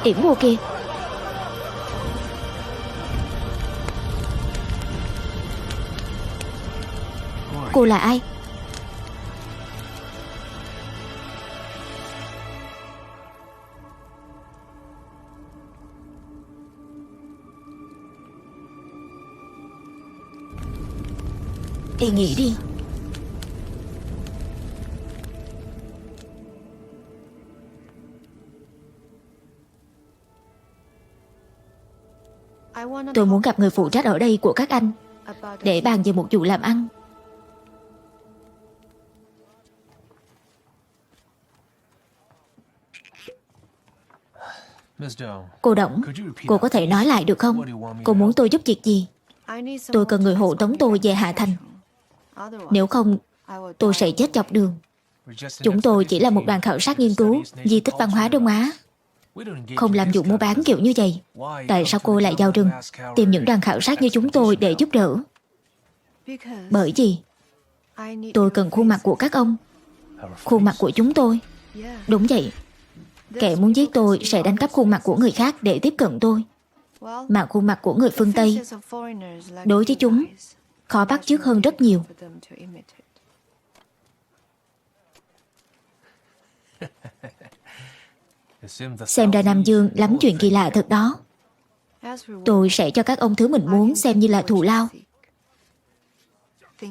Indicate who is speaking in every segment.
Speaker 1: yểm mùa kìa. Cô là ai? Đi nghỉ đi. Tôi muốn gặp người phụ trách ở đây của các anh để bàn về một vụ làm ăn. Cô Đổng, cô có thể nói lại được không? Cô muốn tôi giúp việc gì? Tôi cần người hộ tống tôi về Hạ Thành. Nếu không, tôi sẽ chết dọc đường. Chúng tôi chỉ là một đoàn khảo sát nghiên cứu di tích văn hóa Đông Á, không làm vụ mua bán kiểu như vậy. Tại sao cô lại vào rừng tìm những đoàn khảo sát như chúng tôi để giúp đỡ? Bởi vì tôi cần khuôn mặt của các ông, khuôn mặt của chúng tôi. Đúng vậy. Kẻ muốn giết tôi sẽ đánh cắp khuôn mặt của người khác để tiếp cận tôi. Mà khuôn mặt của người phương Tây đối với chúng khó bắt chước hơn rất nhiều. Xem ra Nam Dương lắm chuyện kỳ lạ thật đó. Tôi sẽ cho các ông thứ mình muốn xem như là thù lao.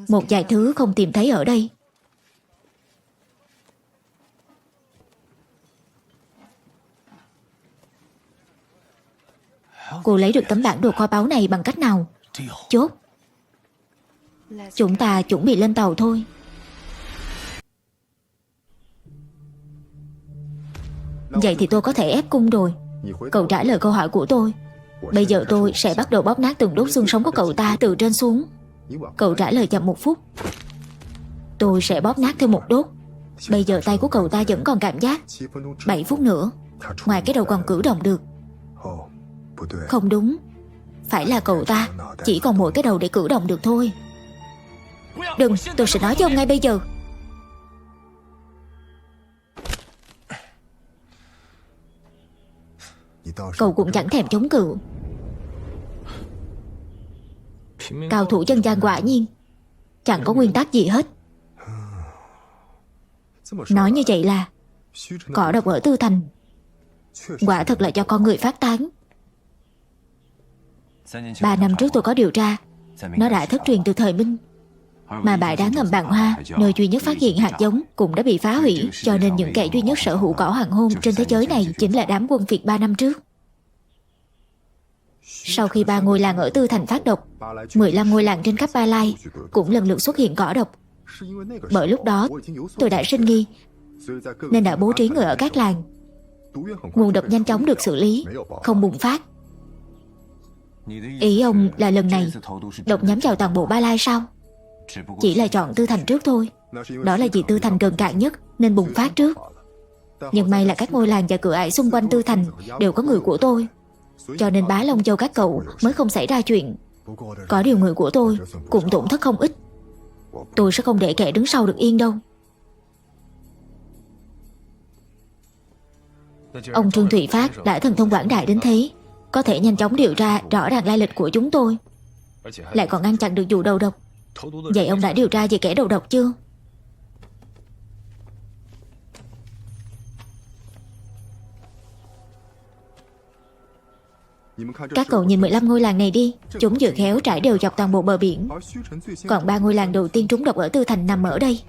Speaker 1: Một vài thứ không tìm thấy ở đây. Cô lấy được tấm bản đồ kho báu này bằng cách nào? Chốt. Chúng ta chuẩn bị lên tàu thôi. Vậy thì tôi có thể ép cung rồi. Cậu trả lời câu hỏi của tôi. Bây giờ tôi sẽ bắt đầu bóp nát từng đốt xương sống của cậu ta từ trên xuống. Cậu trả lời chậm 1 phút. Tôi sẽ bóp nát thêm 1 đốt. Bây giờ tay của cậu ta vẫn còn cảm giác. 7 phút nữa, ngoài cái đầu còn cử động được. Không đúng. Phải là cậu ta chỉ còn mỗi cái đầu để cử động được thôi. Đừng, tôi sẽ nói với ông ngay bây giờ. Cậu cũng chẳng thèm chống cự. Cao thủ dân gian quả nhiên chẳng có nguyên tắc gì hết. Nói như vậy là cỏ độc ở Tư Thành quả thật là do con người phát tán. 3 năm trước tôi có điều tra. Nó đã thất truyền từ thời Minh. Mà bãi đá ngầm Bàn Hoa, nơi duy nhất phát hiện hạt giống, cũng đã bị phá hủy. Cho nên những kẻ duy nhất sở hữu cỏ hoàng hôn trên thế giới này chính là đám quân Việt 3 năm trước. Sau khi 3 ngôi làng ở Tư Thành phát độc, 15 ngôi làng trên khắp Ba Lai cũng lần lượt xuất hiện cỏ độc. Bởi lúc đó tôi đã sinh nghi, nên đã bố trí người ở các làng. Nguồn độc nhanh chóng được xử lý, không bùng phát. Ý ông là lần này độc nhắm vào toàn bộ Ba Lai sao? Chỉ là chọn Tư Thành trước thôi. Đó là vì Tư Thành gần cạn nhất nên bùng phát trước. Nhưng may là các ngôi làng và cửa ải xung quanh Tư Thành đều có người của tôi, cho nên Bá Long Châu các cậu mới không xảy ra chuyện. Có điều người của tôi cũng tổn thất không ít. Tôi sẽ không để kẻ đứng sau được yên đâu. Ông Trương Thụy Phát đã thần thông quảng đại đến thế, có thể nhanh chóng điều tra rõ ràng lai lịch của chúng tôi, lại còn ngăn chặn được vụ đầu độc. Vậy ông đã điều tra về kẻ đầu độc chưa? Các cậu nhìn 15 ngôi làng này đi. Chúng vừa khéo trải đều dọc toàn bộ bờ biển. Còn 3 ngôi làng đầu tiên trúng độc ở Tư Thành nằm ở đây.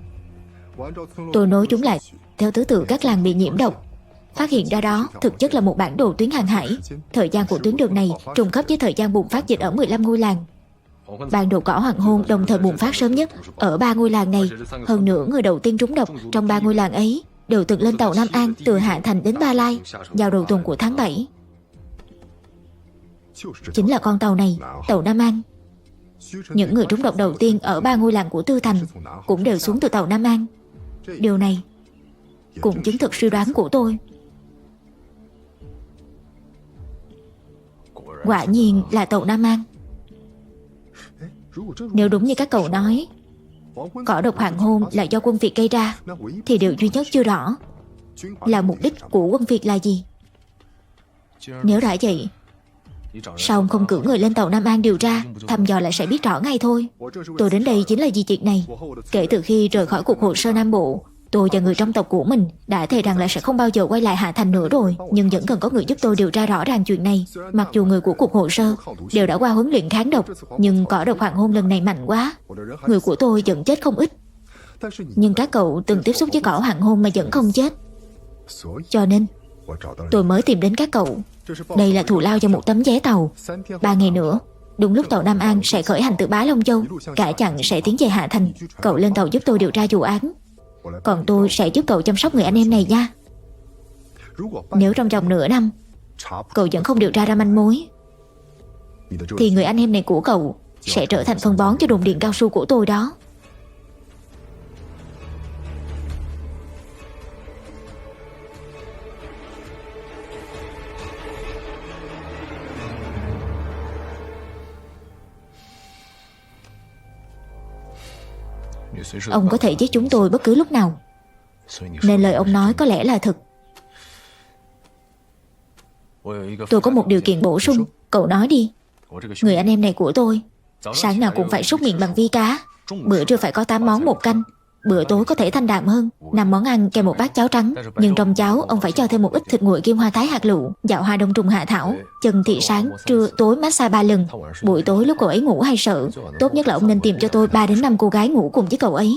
Speaker 1: Tôi nối chúng lại theo thứ tự các làng bị nhiễm độc. Phát hiện ra đó thực chất là một bản đồ tuyến hàng hải. Thời gian của tuyến đường này trùng khớp với thời gian bùng phát dịch ở 15 ngôi làng. Bản đồ cỏ hoàng hôn đồng thời bùng phát sớm nhất ở 3 ngôi làng này. Hơn nữa người đầu tiên trúng độc trong 3 ngôi làng ấy đều từng lên tàu Nam An từ Hạ Thành đến Ba Lai vào đầu tuần của tháng 7. Chính là con tàu này, tàu Nam An. Những người trúng độc đầu tiên ở 3 ngôi làng của Tư Thành cũng đều xuống từ tàu Nam An. Điều này cũng chứng thực suy đoán của tôi. Quả nhiên là tàu Nam An. Nếu đúng như các cậu nói, cỏ độc hoàng hôn là do quân Việt gây ra, thì điều duy nhất chưa rõ là mục đích của quân Việt là gì. Nếu đã vậy, sao ông không cử người lên tàu Nam An điều tra, thăm dò là sẽ biết rõ ngay thôi. Tôi đến đây chính là vì việc này. Kể từ khi rời khỏi cuộc hồ sơ Nam Bộ, tôi và người trong tộc của mình đã thề rằng là sẽ không bao giờ quay lại Hạ Thành nữa rồi. Nhưng vẫn cần có người giúp tôi điều tra rõ ràng chuyện này. Mặc dù người của cuộc hồ sơ đều đã qua huấn luyện kháng độc, nhưng cỏ độc hoàng hôn lần này mạnh quá. Người của tôi vẫn chết không ít. Nhưng các cậu từng tiếp xúc với cỏ hoàng hôn mà vẫn không chết. Cho nên tôi mới tìm đến các cậu. Đây là thù lao cho một tấm vé tàu. 3 ngày nữa, đúng lúc tàu Nam An sẽ khởi hành từ Bá Long Châu, cả chặng sẽ tiến về Hạ Thành. Cậu lên tàu giúp tôi điều tra vụ án, còn tôi sẽ giúp cậu chăm sóc người anh em này nha. Nếu trong vòng nửa năm cậu vẫn không điều tra ra manh mối, thì người anh em này của cậu sẽ trở thành phân bón cho đồn điện cao su của tôi đó. Ông có thể giết chúng tôi bất cứ lúc nào, nên lời ông nói có lẽ là thật. Tôi có một điều kiện bổ sung. Cậu nói đi. Người anh em này của tôi sáng nào cũng phải súc miệng bằng vi cá, bữa trưa phải có 8 món một canh, bữa tối có thể thanh đạm hơn, 5 món ăn kèm một bát cháo trắng. Nhưng trong cháo ông phải cho thêm một ít thịt nguội kim hoa thái hạt lựu, dạo hoa đông trùng hạ thảo, chân thị sáng, trưa, tối massage 3 lần. Buổi tối lúc cậu ấy ngủ hay sợ, tốt nhất là ông nên tìm cho tôi 3 đến 5 cô gái ngủ cùng với cậu ấy.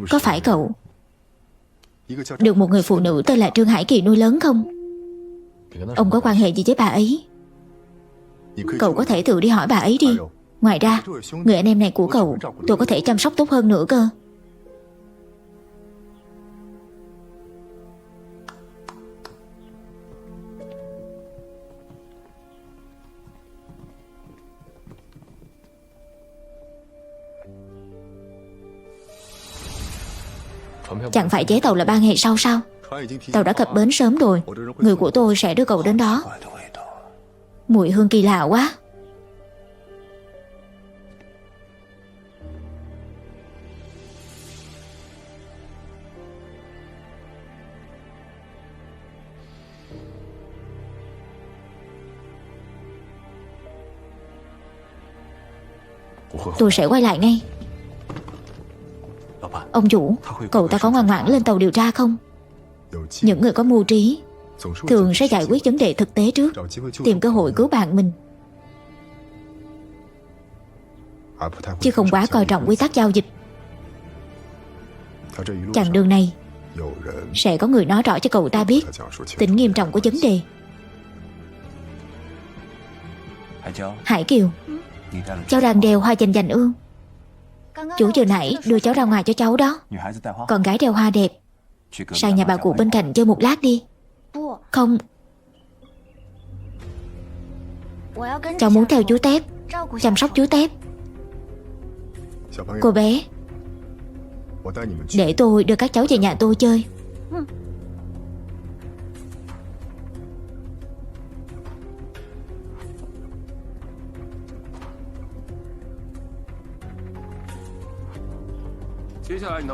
Speaker 1: Có phải cậu được một người phụ nữ tên là Trương Hải Kỳ nuôi lớn không? Ông có quan hệ gì với bà ấy? Cậu có thể tự đi hỏi bà ấy đi. Ngoài ra, người anh em này của cậu tôi có thể chăm sóc tốt hơn nữa cơ. Chẳng phải vé tàu là 3 ngày sau sao? Tàu đã cập bến sớm rồi. Người của tôi sẽ đưa cậu đến đó. Mùi hương kỳ lạ quá. Tôi sẽ quay lại ngay. Ông chủ, cậu ta có ngoan ngoãn lên tàu điều tra không? Những người có mưu trí thường sẽ giải quyết vấn đề thực tế trước, tìm cơ hội cứu bạn mình, chứ không quá coi trọng quy tắc giao dịch. Chặng đường này sẽ có người nói rõ cho cậu ta biết tính nghiêm trọng của vấn đề. Hải Kiều, cháu đang đeo hoa dành dành ương. Chú vừa nãy đưa cháu ra ngoài cho cháu đó. Con gái đeo hoa đẹp. Sang nhà bà cụ bên cạnh chơi một lát đi. Không, cháu muốn theo chú Tép, chăm sóc chú Tép. Cô bé, để tôi đưa các cháu về nhà tôi chơi.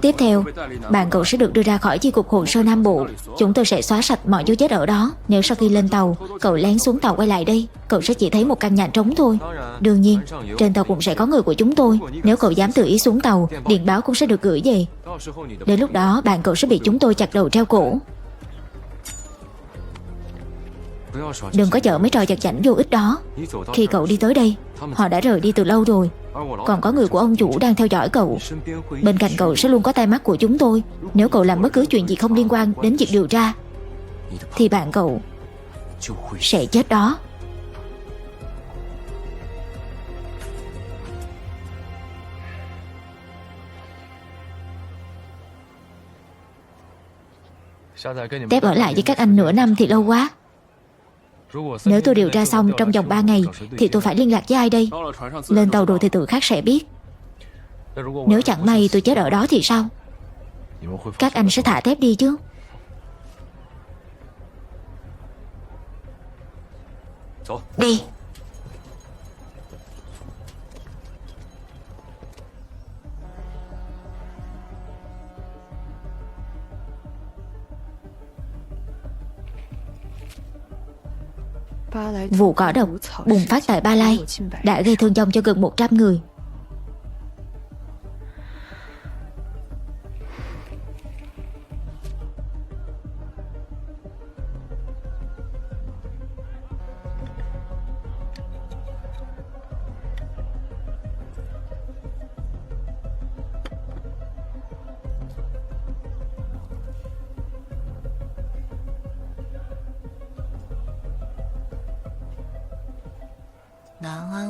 Speaker 1: Tiếp theo, bạn cậu sẽ được đưa ra khỏi chi cục hồ sơ Nam Bộ. Chúng tôi sẽ xóa sạch mọi dấu vết ở đó. Nếu sau khi lên tàu, cậu lén xuống tàu quay lại đây, cậu sẽ chỉ thấy một căn nhà trống thôi. Đương nhiên, trên tàu cũng sẽ có người của chúng tôi. Nếu cậu dám tự ý xuống tàu, điện báo cũng sẽ được gửi về. Đến lúc đó, bạn cậu sẽ bị chúng tôi chặt đầu treo cổ. Đừng có chở mấy trò giật giảnh vô ích đó. Khi cậu đi tới đây, họ đã rời đi từ lâu rồi. Còn có người của ông chủ đang theo dõi cậu. Bên cạnh cậu sẽ luôn có tai mắt của chúng tôi. Nếu cậu làm bất cứ chuyện gì không liên quan đến việc điều tra, thì bạn cậu sẽ chết đó. Tép ở lại với các anh nửa năm thì lâu quá. Nếu tôi điều tra xong trong vòng 3 ngày thì tôi phải liên lạc với ai đây? Lên tàu rồi thì tự khắc sẽ biết. Nếu chẳng may tôi chết ở đó thì sao? Các anh sẽ thả Tép đi chứ? Đi. Vụ cỏ độc bùng phát tại Ba Lai đã gây thương vong cho gần 100 người.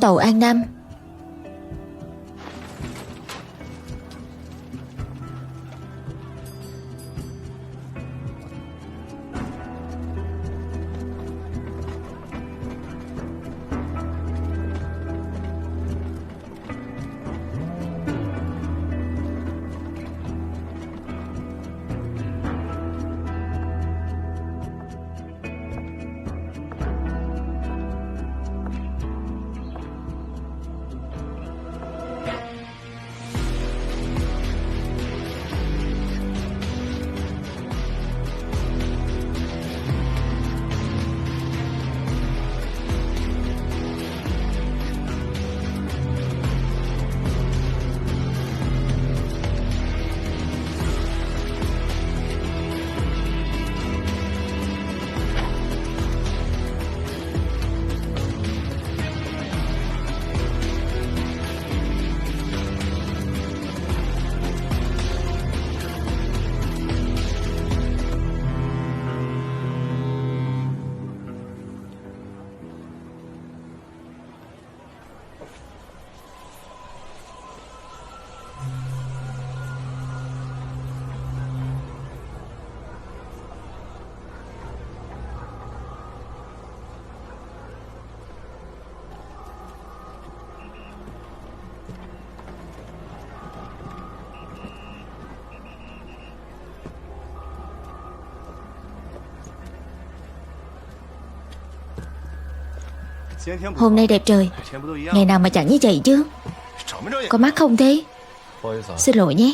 Speaker 1: Tàu An Nam. Hôm nay đẹp trời, ngày nào mà chẳng như vậy chứ. Có mắt không thế? Xin lỗi nhé.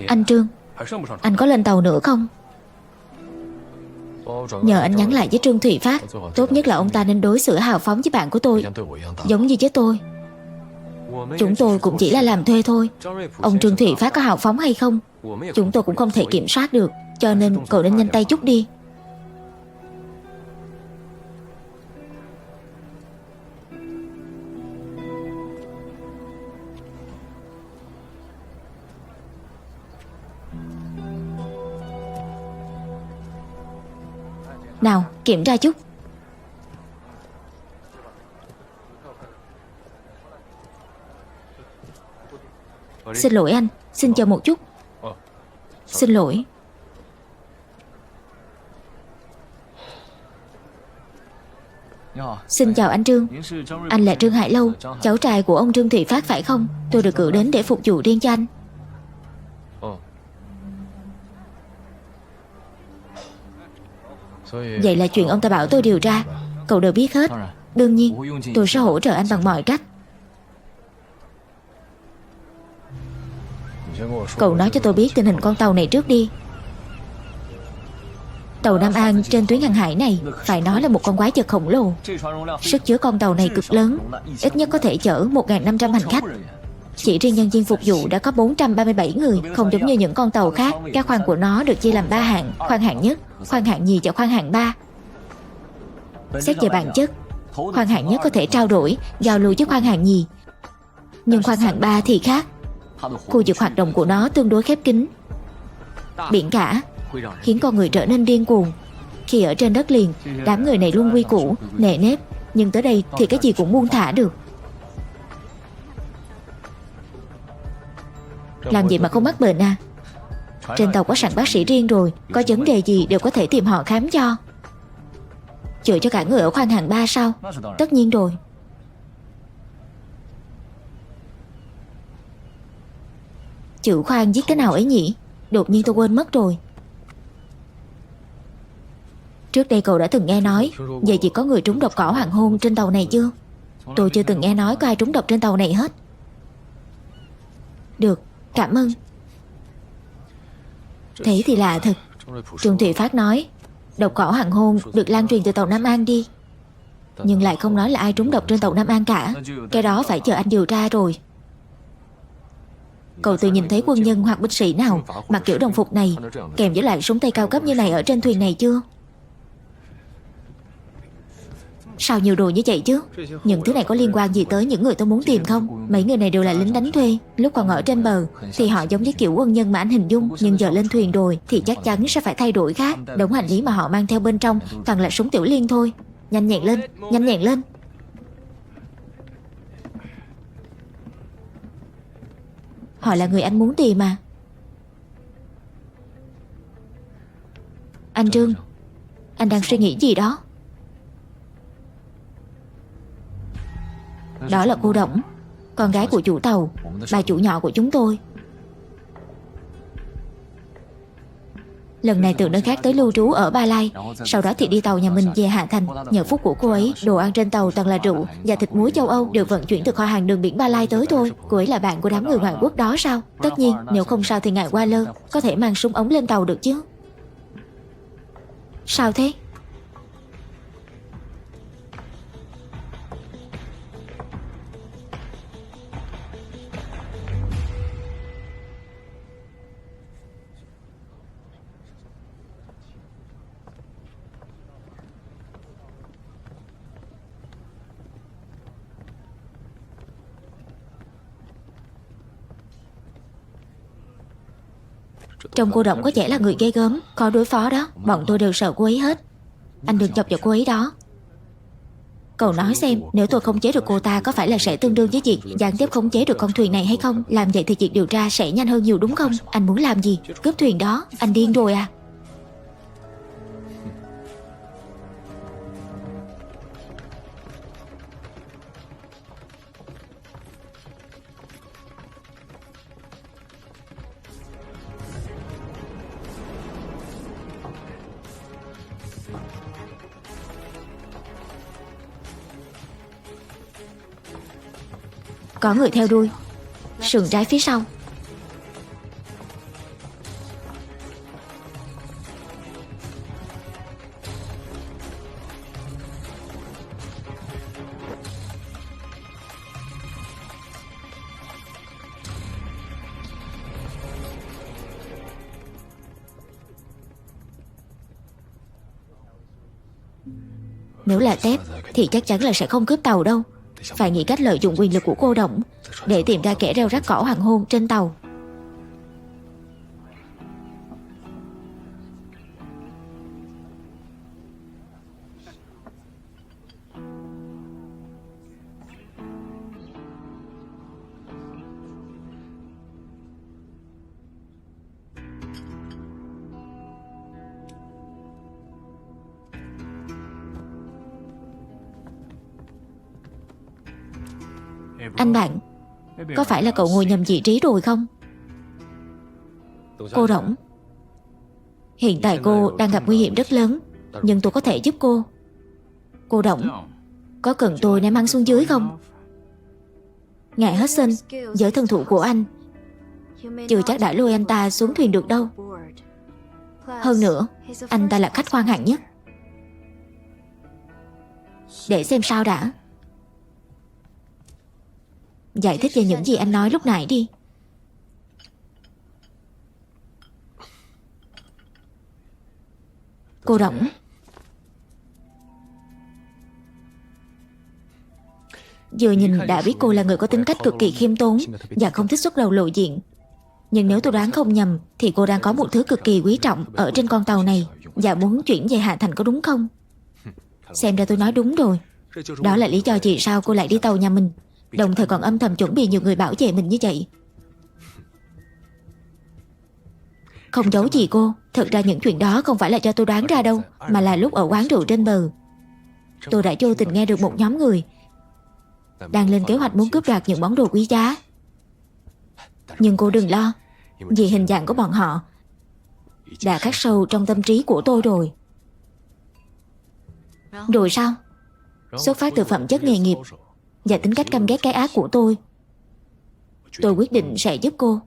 Speaker 1: Anh Trương, anh có lên tàu nữa không? Nhờ anh nhắn lại với Trương Thụy Phát. Tốt nhất là ông ta nên đối xử hào phóng với bạn của tôi, giống như với tôi. Chúng tôi cũng chỉ là làm thuê thôi. Ông Trương Thụy Phát có hào phóng hay không, chúng tôi cũng không thể kiểm soát được. Cho nên cậu nên nhanh tay chút đi. Nào, kiểm tra chút. Xin lỗi anh, xin chờ một chút. Xin lỗi. Xin chào anh Trương. Anh là Trương Hải Lâu, cháu trai của ông Trương Thụy Phát phải không? Tôi được cử đến để phục vụ riêng cho anh. Vậy là chuyện ông ta bảo tôi điều tra cậu đều biết hết. Đương nhiên tôi sẽ hỗ trợ anh bằng mọi cách. Cậu nói cho tôi biết tình hình con tàu này trước đi. Tàu Nam An trên tuyến hàng hải này phải nói là một con quái vật khổng lồ. Sức chứa con tàu này cực lớn, ít nhất có thể chở 1.500 hành khách. Chỉ riêng nhân viên phục vụ đã có 437 người. Không giống như những con tàu khác, các khoang của nó được chia làm 3 hạng: khoang hạng nhất, khoang hạng nhì và khoang hạng 3. Xét về bản chất, khoang hạng nhất có thể trao đổi, giao lưu với khoang hạng nhì. Nhưng khoang hạng 3 thì khác. Khu vực hoạt động của nó tương đối khép kín. Biển cả khiến con người trở nên điên cuồng. Khi ở trên đất liền, đám người này luôn quy củ, nề nếp. Nhưng tới đây thì cái gì cũng buông thả được. Làm gì mà không mắc bệnh à? Trên tàu có sẵn bác sĩ riêng rồi, có vấn đề gì đều có thể tìm họ khám cho. Chữa cho cả người ở khoang hạng 3 sao? Tất nhiên rồi. Chữ khoan viết thế nào ấy nhỉ? Đột nhiên tôi quên mất rồi. Trước đây cậu đã từng nghe nói về việc có người trúng độc cỏ hoàng hôn trên tàu này chưa? Tôi chưa từng nghe nói có ai trúng độc trên tàu này hết. Được, cảm ơn. Thế thì lạ thật. Trương Thụy Phát nói độc cỏ hoàng hôn được lan truyền từ tàu Nam An đi, nhưng lại không nói là ai trúng độc trên tàu Nam An cả. Cái đó phải chờ anh điều tra rồi. Cậu từng nhìn thấy quân nhân hoặc binh sĩ nào mặc kiểu đồng phục này kèm với lại súng tay cao cấp như này ở trên thuyền này chưa? Sao nhiều đồ như vậy chứ? Những thứ này có liên quan gì tới những người tôi muốn tìm không? Mấy người này đều là lính đánh thuê. Lúc còn ở trên bờ thì họ giống với kiểu quân nhân mà anh hình dung, nhưng giờ lên thuyền rồi thì chắc chắn sẽ phải thay đổi khác. Đống hành lý mà họ mang theo bên trong toàn là súng tiểu liên thôi. Nhanh nhẹn lên, nhanh nhẹn lên. Họ là người anh muốn tìm mà. Anh Trương, anh đang suy nghĩ gì đó? Đó là cô Đổng, con gái của chủ tàu, bà chủ nhỏ của chúng tôi. Lần này từ nơi khác tới lưu trú ở Ba Lai, sau đó thì đi tàu nhà mình về Hạ Thành. Nhờ phúc của cô ấy, đồ ăn trên tàu toàn là rượu và thịt muối châu Âu được vận chuyển từ kho hàng đường biển Ba Lai tới thôi. Cô ấy là bạn của đám người ngoại quốc đó sao? Tất nhiên, nếu không sao thì ngài Qua Lơ có thể mang súng ống lên tàu được chứ. Sao thế? Trông cô Đổng có vẻ là người ghê gớm, khó đối phó đó. Bọn tôi đều sợ cô ấy hết. Anh đừng chọc vào cô ấy đó. Cậu nói xem, nếu tôi khống chế được cô ta có phải là sẽ tương đương với việc gián tiếp khống chế được con thuyền này hay không? Làm vậy thì việc điều tra sẽ nhanh hơn nhiều đúng không? Anh muốn làm gì? Cướp thuyền đó? Anh điên rồi à? Có người theo đuôi. Sườn trái phía sau. Nếu là Tép thì chắc chắn là sẽ không cướp tàu đâu. Phải nghĩ cách lợi dụng quyền lực của cô Đổng để tìm ra kẻ reo rắt cỏ hoàng hôn trên tàu. Anh bạn, có phải là cậu ngồi nhầm vị trí rồi không? Cô Đổng, hiện tại cô đang gặp nguy hiểm rất lớn, nhưng tôi có thể giúp cô. Cô Đổng, có cần tôi ném hắn xuống dưới không? Ngài Hudson, với thân thủ của anh, chưa chắc đã lôi anh ta xuống thuyền được đâu. Hơn nữa, anh ta là khách khoan hạng nhất. Để xem sao đã. Giải thích về những gì anh nói lúc nãy đi. Cô Đổng, vừa nhìn đã biết cô là người có tính cách cực kỳ khiêm tốn và không thích xuất đầu lộ diện. Nhưng nếu tôi đoán không nhầm thì cô đang có một thứ cực kỳ quý trọng ở trên con tàu này và muốn chuyển về Hạ Thành, có đúng không? Xem ra tôi nói đúng rồi. Đó là lý do vì sao cô lại đi tàu nhà mình, đồng thời còn âm thầm chuẩn bị nhiều người bảo vệ mình như vậy. Không giấu gì cô, thật ra những chuyện đó không phải là do tôi đoán ra đâu, mà là lúc ở quán rượu trên bờ, tôi đã vô tình nghe được một nhóm người đang lên kế hoạch muốn cướp đoạt những món đồ quý giá. Nhưng cô đừng lo, vì hình dạng của bọn họ đã khắc sâu trong tâm trí của tôi rồi. Rồi sao? Xuất phát từ phẩm chất nghề nghiệp và tính cách căm ghét cái ác của tôi quyết định sẽ giúp cô.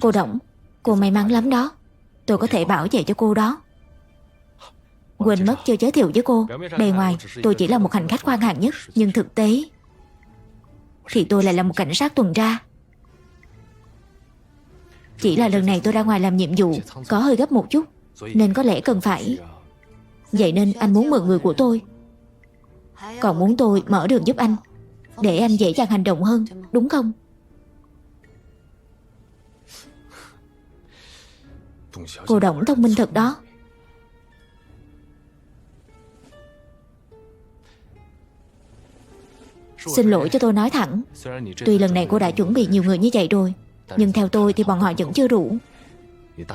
Speaker 1: Cô Đổng, cô may mắn lắm đó. Tôi có thể bảo vệ cho cô đó. Quên mất chưa giới thiệu với cô, bề ngoài tôi chỉ là một hành khách khoan hạng nhất, nhưng thực tế thì tôi lại là một cảnh sát tuần tra. Chỉ là lần này tôi ra ngoài làm nhiệm vụ có hơi gấp một chút, nên có lẽ cần phải. Vậy nên anh muốn mượn người của tôi, còn muốn tôi mở đường giúp anh, để anh dễ dàng hành động hơn, đúng không? Cô Đổng thông minh thật đó. Xin lỗi cho tôi nói thẳng. Tuy lần này cô đã chuẩn bị nhiều người như vậy rồi, nhưng theo tôi thì bọn họ vẫn chưa đủ.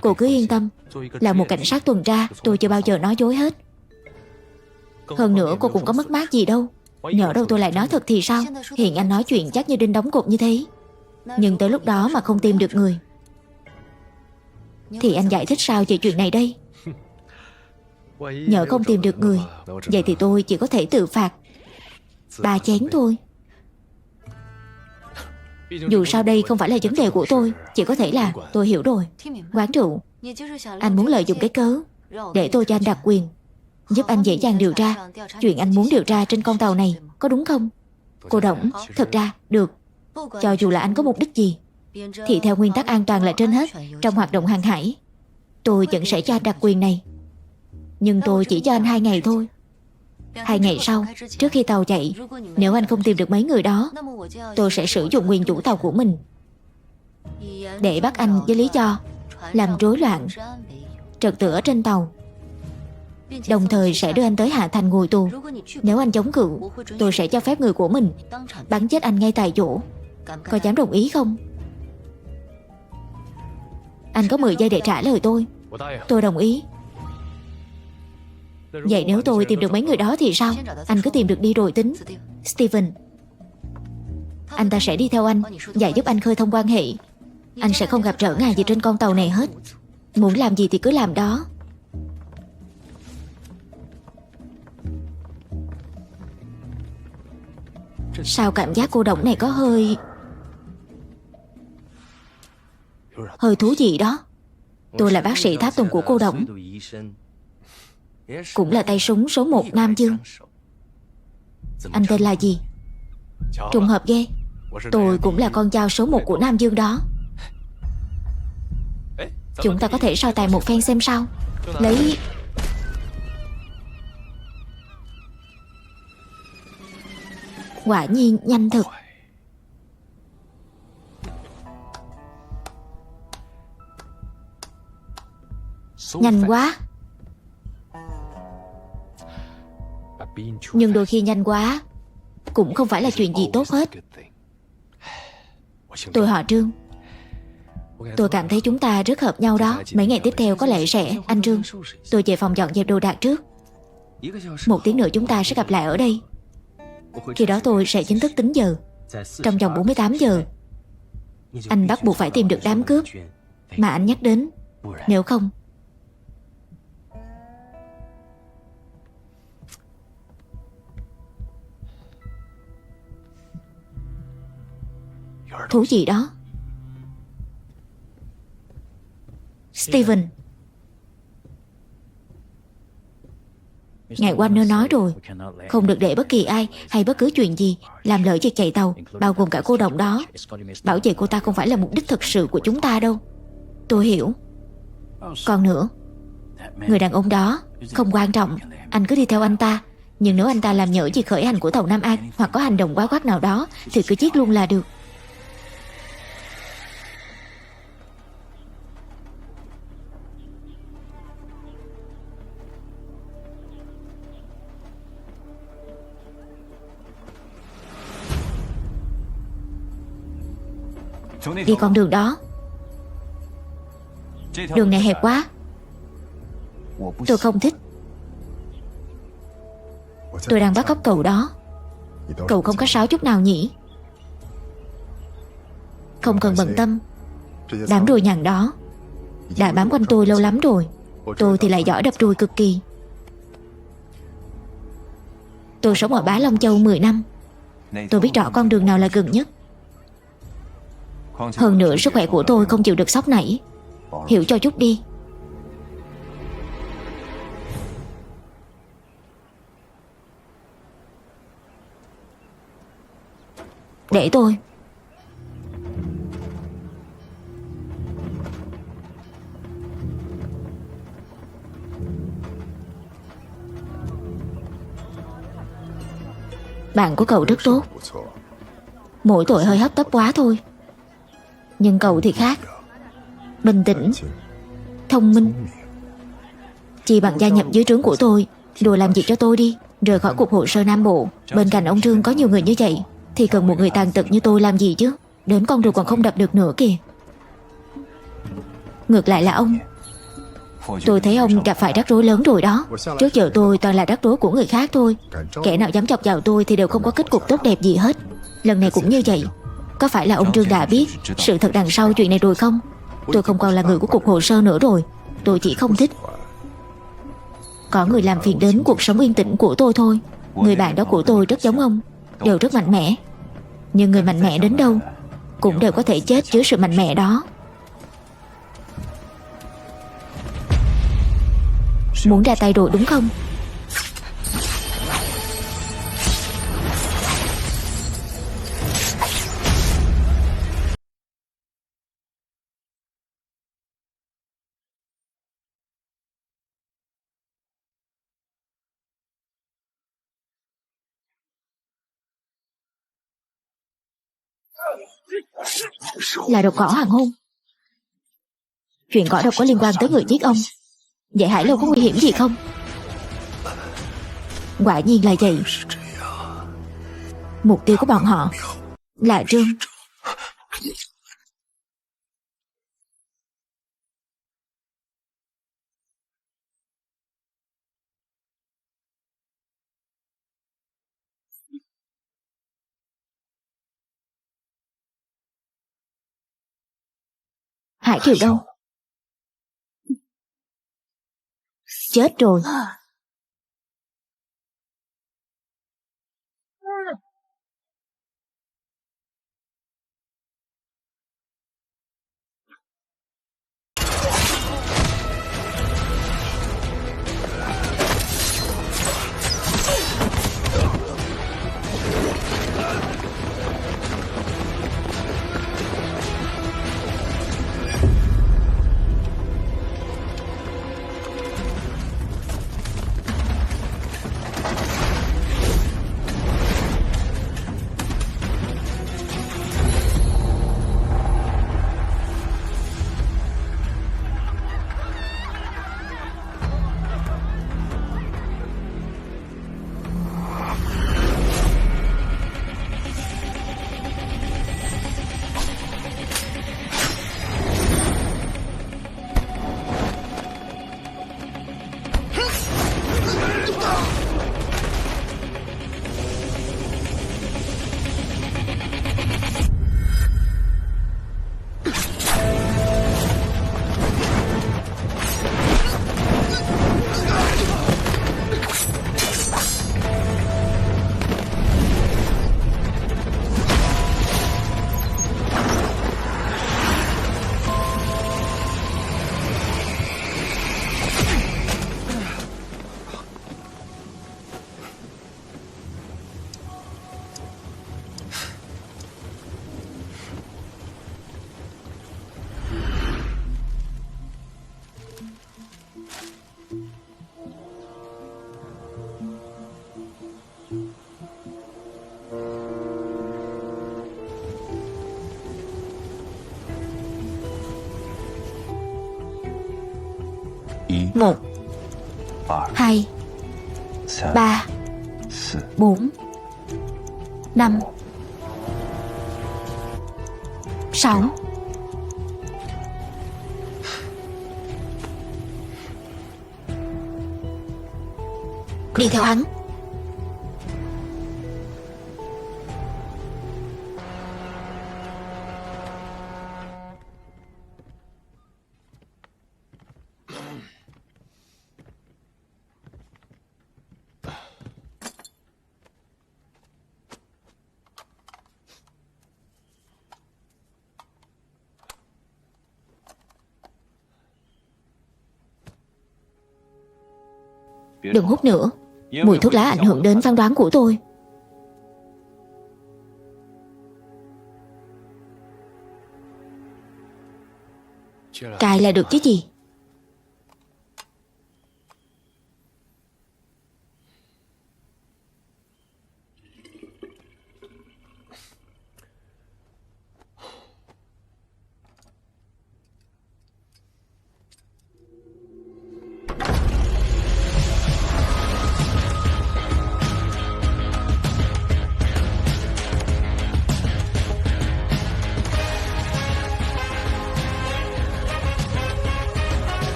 Speaker 1: Cô cứ yên tâm, là một cảnh sát tuần tra, tôi chưa bao giờ nói dối hết. Hơn nữa cô cũng có mất mát gì đâu. Nhỡ đâu tôi lại nói thật thì sao? Hiện anh nói chuyện chắc như đinh đóng cột như thế, nhưng tới lúc đó mà không tìm được người thì anh giải thích sao về chuyện này đây? Nhỡ không tìm được người, vậy thì tôi chỉ có thể tự phạt 3 chén thôi. Dù sao đây không phải là vấn đề của tôi, chỉ có thể là tôi hiểu rồi. Quán rượu, anh muốn lợi dụng cái cớ để tôi cho anh đặc quyền, giúp anh dễ dàng điều tra chuyện anh muốn điều tra trên con tàu này, có đúng không? Cô Đổng, thật ra được. Cho dù là anh có mục đích gì thì theo nguyên tắc an toàn là trên hết. Trong hoạt động hàng hải, tôi vẫn sẽ cho anh đặc quyền này, nhưng tôi chỉ cho anh 2 ngày thôi. 2 ngày sau, trước khi tàu chạy, nếu anh không tìm được mấy người đó, tôi sẽ sử dụng quyền chủ tàu của mình để bắt anh với lý do làm rối loạn trật tự ở trên tàu, đồng thời sẽ đưa anh tới Hạ Thành ngồi tù. Nếu anh chống cự, tôi sẽ cho phép người của mình bắn chết anh ngay tại chỗ. Có dám đồng ý không? Anh có 10 giây để trả lời tôi. Tôi đồng ý. Vậy nếu tôi tìm được mấy người đó thì sao? Anh cứ tìm được đi rồi tính. Steven, anh ta sẽ đi theo anh và giúp anh khơi thông quan hệ. Anh sẽ không gặp trở ngại gì trên con tàu này hết. Muốn làm gì thì cứ làm đó. Sao cảm giác cô Đổng này có hơi thú vị đó. Tôi là bác sĩ tháp tùng của cô Đổng, cũng là tay súng số 1 Nam Dương. Anh tên là gì? Trùng hợp ghê. Tôi cũng là con dao số 1 của Nam Dương đó. Chúng ta có thể so tài một phen xem sao. Lấy... Quả nhiên nhanh thật. Nhanh quá. Nhưng đôi khi nhanh quá cũng không phải là chuyện gì tốt hết. Tôi họ Trương. Tôi cảm thấy chúng ta rất hợp nhau đó. Mấy ngày tiếp theo có lẽ sẽ... Anh Trương, tôi về phòng dọn dẹp đồ đạc trước. 1 tiếng nữa chúng ta sẽ gặp lại ở đây. Khi đó tôi sẽ chính thức tính giờ. Trong vòng 48 giờ anh bắt buộc phải tìm được đám cướp mà anh nhắc đến. Nếu không... Thú gì đó. Steven, ngài Warner nói rồi, không được để bất kỳ ai hay bất cứ chuyện gì làm lỡ việc chạy tàu, bao gồm cả cô Đổng đó. Bảo vệ cô ta không phải là mục đích thực sự của chúng ta đâu. Tôi hiểu. Còn nữa, người đàn ông đó không quan trọng, anh cứ đi theo anh ta. Nhưng nếu anh ta làm nhỡ việc khởi hành của tàu Nam An hoặc có hành động quá quát nào đó thì cứ giết luôn là được. Đi con đường đó. Đường này hẹp quá. Tôi không thích. Tôi đang bắt cóc cậu đó. Cậu không có sáo chút nào nhỉ? Không cần bận tâm. Đám đùi nhằng đó đã bám quanh tôi lâu lắm rồi. Tôi thì lại giỏi đập đùi cực kỳ. Tôi sống ở Bá Long Châu 10 năm. Tôi biết rõ con đường nào là gần nhất. Hơn nữa sức khỏe của tôi không chịu được sốc nảy. Hiểu cho chút đi. Để tôi. Bạn của cậu rất tốt. Mỗi tội hơi hấp tấp quá thôi. Nhưng cậu thì khác. Bình tĩnh, thông minh. Chỉ bằng gia nhập dưới trướng của tôi, rồi làm việc cho tôi đi. Rời khỏi cục hồ sơ Nam Bộ. Bên cạnh ông Trương có nhiều người như vậy, thì cần một người tàn tật như tôi làm gì chứ. Đến con đường còn không đập được nữa kìa. Ngược lại là ông, tôi thấy ông gặp phải rắc rối lớn rồi đó. Trước giờ tôi toàn là rắc rối của người khác thôi. Kẻ nào dám chọc vào tôi thì đều không có kết cục tốt đẹp gì hết. Lần này cũng như vậy. Có phải là ông Trương đã biết sự thật đằng sau chuyện này rồi không? Tôi không còn là người của cục hồ sơ nữa rồi. Tôi chỉ không thích có người làm phiền đến cuộc sống yên tĩnh của tôi thôi. Người bạn đó của tôi rất giống ông, đều rất mạnh mẽ. Nhưng người mạnh mẽ đến đâu cũng đều có thể chết dưới sự mạnh mẽ đó. Muốn ra tay rồi đúng không? Là độc cỏ hoàng hôn. Chuyện cỏ độc có liên quan tới người giết ông. Vậy Hải Lâu có nguy hiểm gì không? Quả nhiên là vậy. Mục tiêu của bọn họ là Trương. Hải Triều đâu? Chết rồi. Một, hai, ba, bốn, năm, sáu. Đi theo hắn. Đừng hút nữa. Mùi thuốc lá ảnh hưởng đến phán đoán của tôi. Cai là được chứ gì.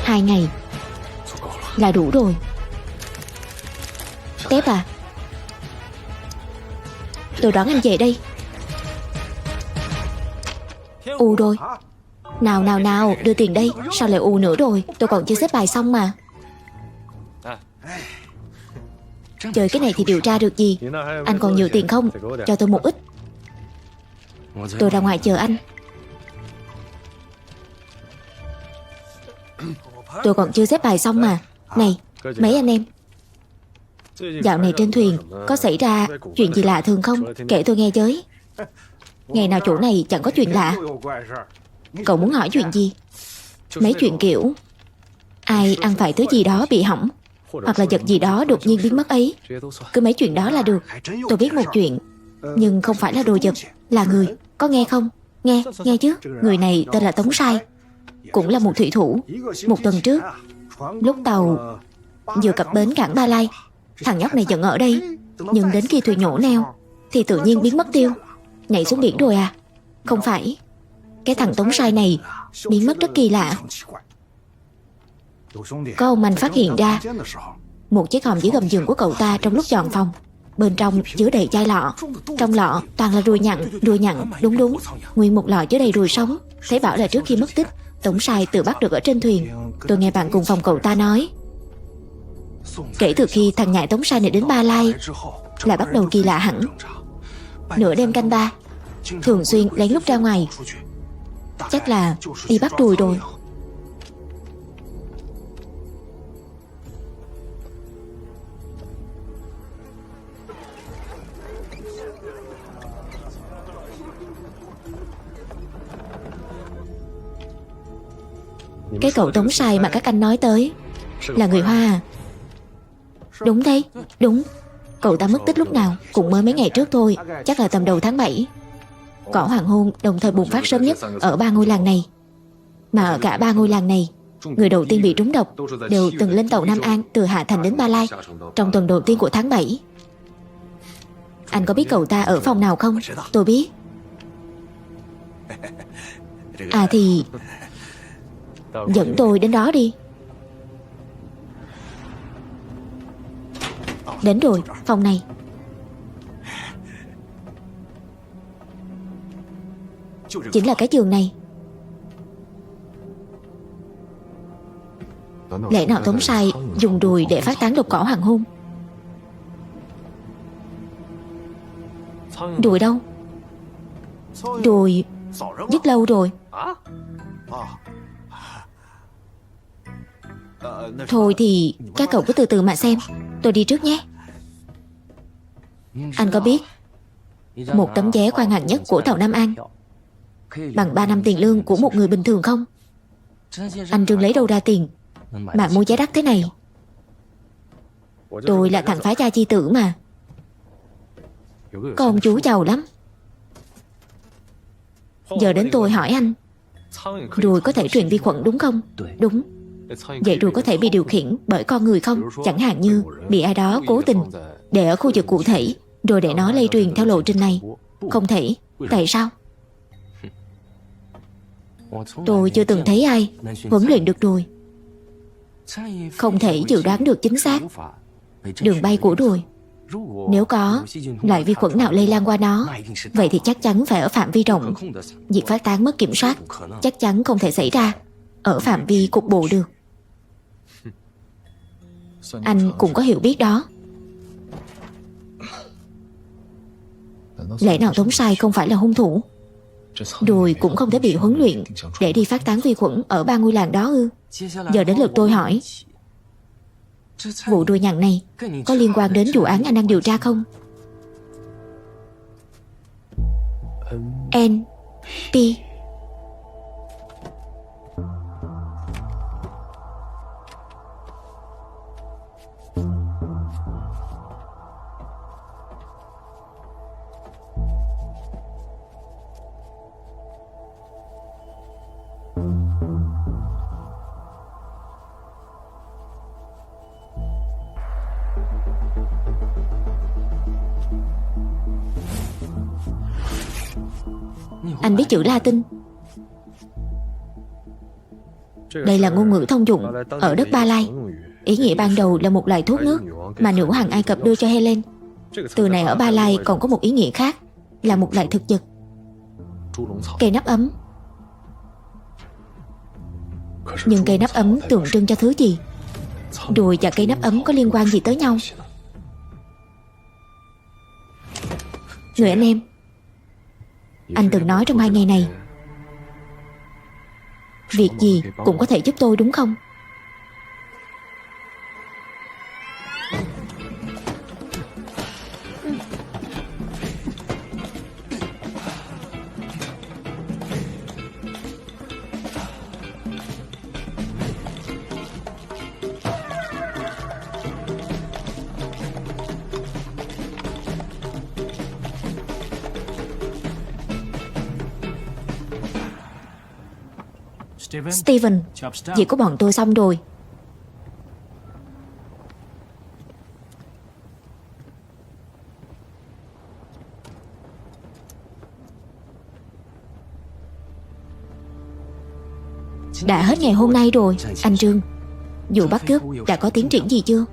Speaker 1: Hai ngày là đủ rồi. Tép à, tôi đón anh về đây. U rồi. Nào, đưa tiền đây. Sao lại u nữa rồi? Tôi còn chưa xếp bài xong mà. Chơi cái này thì điều tra được gì. Anh còn nhiều tiền không? Cho tôi một ít. Tôi ra ngoài chờ anh. Tôi còn chưa xếp bài xong mà. Này, mấy anh em, dạo này trên thuyền có xảy ra chuyện gì lạ thường không? Kể tôi nghe với. Ngày nào chỗ này chẳng có chuyện lạ. Cậu muốn hỏi chuyện gì? Mấy chuyện kiểu ai ăn phải thứ gì đó bị hỏng, hoặc là vật gì đó đột nhiên biến mất ấy. Cứ mấy chuyện đó là được. Tôi biết một chuyện, nhưng không phải là đồ vật, là người. Có nghe không? Nghe chứ. Người này tên là Tống Sai, cũng là một thủy thủ. Một tuần trước, lúc tàu vừa cập bến cảng Ba Lai, thằng nhóc này vẫn ở đây. Nhưng đến khi thuyền nhổ neo thì tự nhiên biến mất tiêu. Nhảy xuống biển rồi à? Không phải. Cái thằng Tống Sai này biến mất rất kỳ lạ. Có ông anh phát hiện ra một chiếc hòm dưới gầm giường của cậu ta trong lúc dọn phòng. Bên trong chứa đầy chai lọ. Trong lọ toàn là ruồi nhặn. Đúng. Nguyên một lọ chứa đầy ruồi sống. Thấy bảo là trước khi mất tích, Tống Sai tự bắt được ở trên thuyền. Tôi nghe bạn cùng phòng cậu ta nói, kể từ khi thằng nhãi Tống Sai này đến Ba Lai là bắt đầu kỳ lạ hẳn. Nửa đêm canh ba, thường xuyên lén lút ra ngoài. Chắc là đi bắt ruồi rồi. Cái cậu Tống Sai mà các anh nói tới là người Hoa à? Đúng thế, đúng. Cậu ta mất tích lúc nào cũng mới mấy ngày trước thôi. Chắc là tầm đầu tháng 7. Cỏ hoàng hôn đồng thời bùng phát sớm nhất ở 3 ngôi làng này. Mà ở cả 3 ngôi làng này, người đầu tiên bị trúng độc đều từng lên tàu Nam An từ Hạ Thành đến Ba Lai trong tuần đầu tiên của tháng 7. Anh có biết cậu ta ở phòng nào không? Tôi biết. À thì dẫn tôi đến đó đi. Đến rồi, phòng này. Chính là cái giường này. Lẽ nào Tống Sai dùng ruồi để phát tán độc cỏ hoàng hôn? Ruồi đâu? Ruồi dứt lâu rồi. Thôi thì các cậu cứ từ từ mà xem. Tôi đi trước nhé. Anh có biết một tấm vé khoan hạng nhất của tàu Nam An bằng 3 năm tiền lương của một người bình thường không? Anh Trương lấy đâu ra tiền mà mua vé đắt thế này? Tôi là thằng phá cha chi tử mà. Có ông chú giàu lắm. Giờ đến tôi hỏi anh, ruồi có thể truyền vi khuẩn đúng không? Đúng. Vậy ruồi có thể bị điều khiển bởi con người không? Chẳng hạn như bị ai đó cố tình để ở khu vực cụ thể, rồi để nó lây truyền theo lộ trình này. Không thể. Tại sao? Tôi chưa từng thấy ai huấn luyện được ruồi. Không thể dự đoán được chính xác đường bay của ruồi. Nếu có loại vi khuẩn nào lây lan qua nó, vậy thì chắc chắn phải ở phạm vi rộng. Việc phát tán mất kiểm soát chắc chắn không thể xảy ra ở phạm vi cục bộ được. Anh cũng có hiểu biết đó. Lẽ nào Tống Sai không phải là hung thủ? Ruồi cũng không thể bị huấn luyện để đi phát tán vi khuẩn ở 3 ngôi làng đó ư? Giờ đến lượt tôi hỏi, vụ ruồi nhặng này có liên quan đến vụ án anh đang điều tra không? N P. Anh biết chữ Latin. Đây là ngôn ngữ thông dụng ở đất Ba Lai. Ý nghĩa ban đầu là một loại thuốc nước mà nữ hoàng Ai Cập đưa cho Helen. Từ này ở Ba Lai còn có một ý nghĩa khác, là một loại thực vật. Cây nắp ấm. Nhưng cây nắp ấm tượng trưng cho thứ gì? Ruồi và cây nắp ấm có liên quan gì tới nhau? Người anh em, anh từng nói trong 2 ngày này, việc gì cũng có thể giúp tôi đúng không? Steven, việc của bọn tôi xong rồi. Đã hết ngày hôm nay rồi. Anh Trương, vụ bắt cướp đã có tiến triển gì chưa?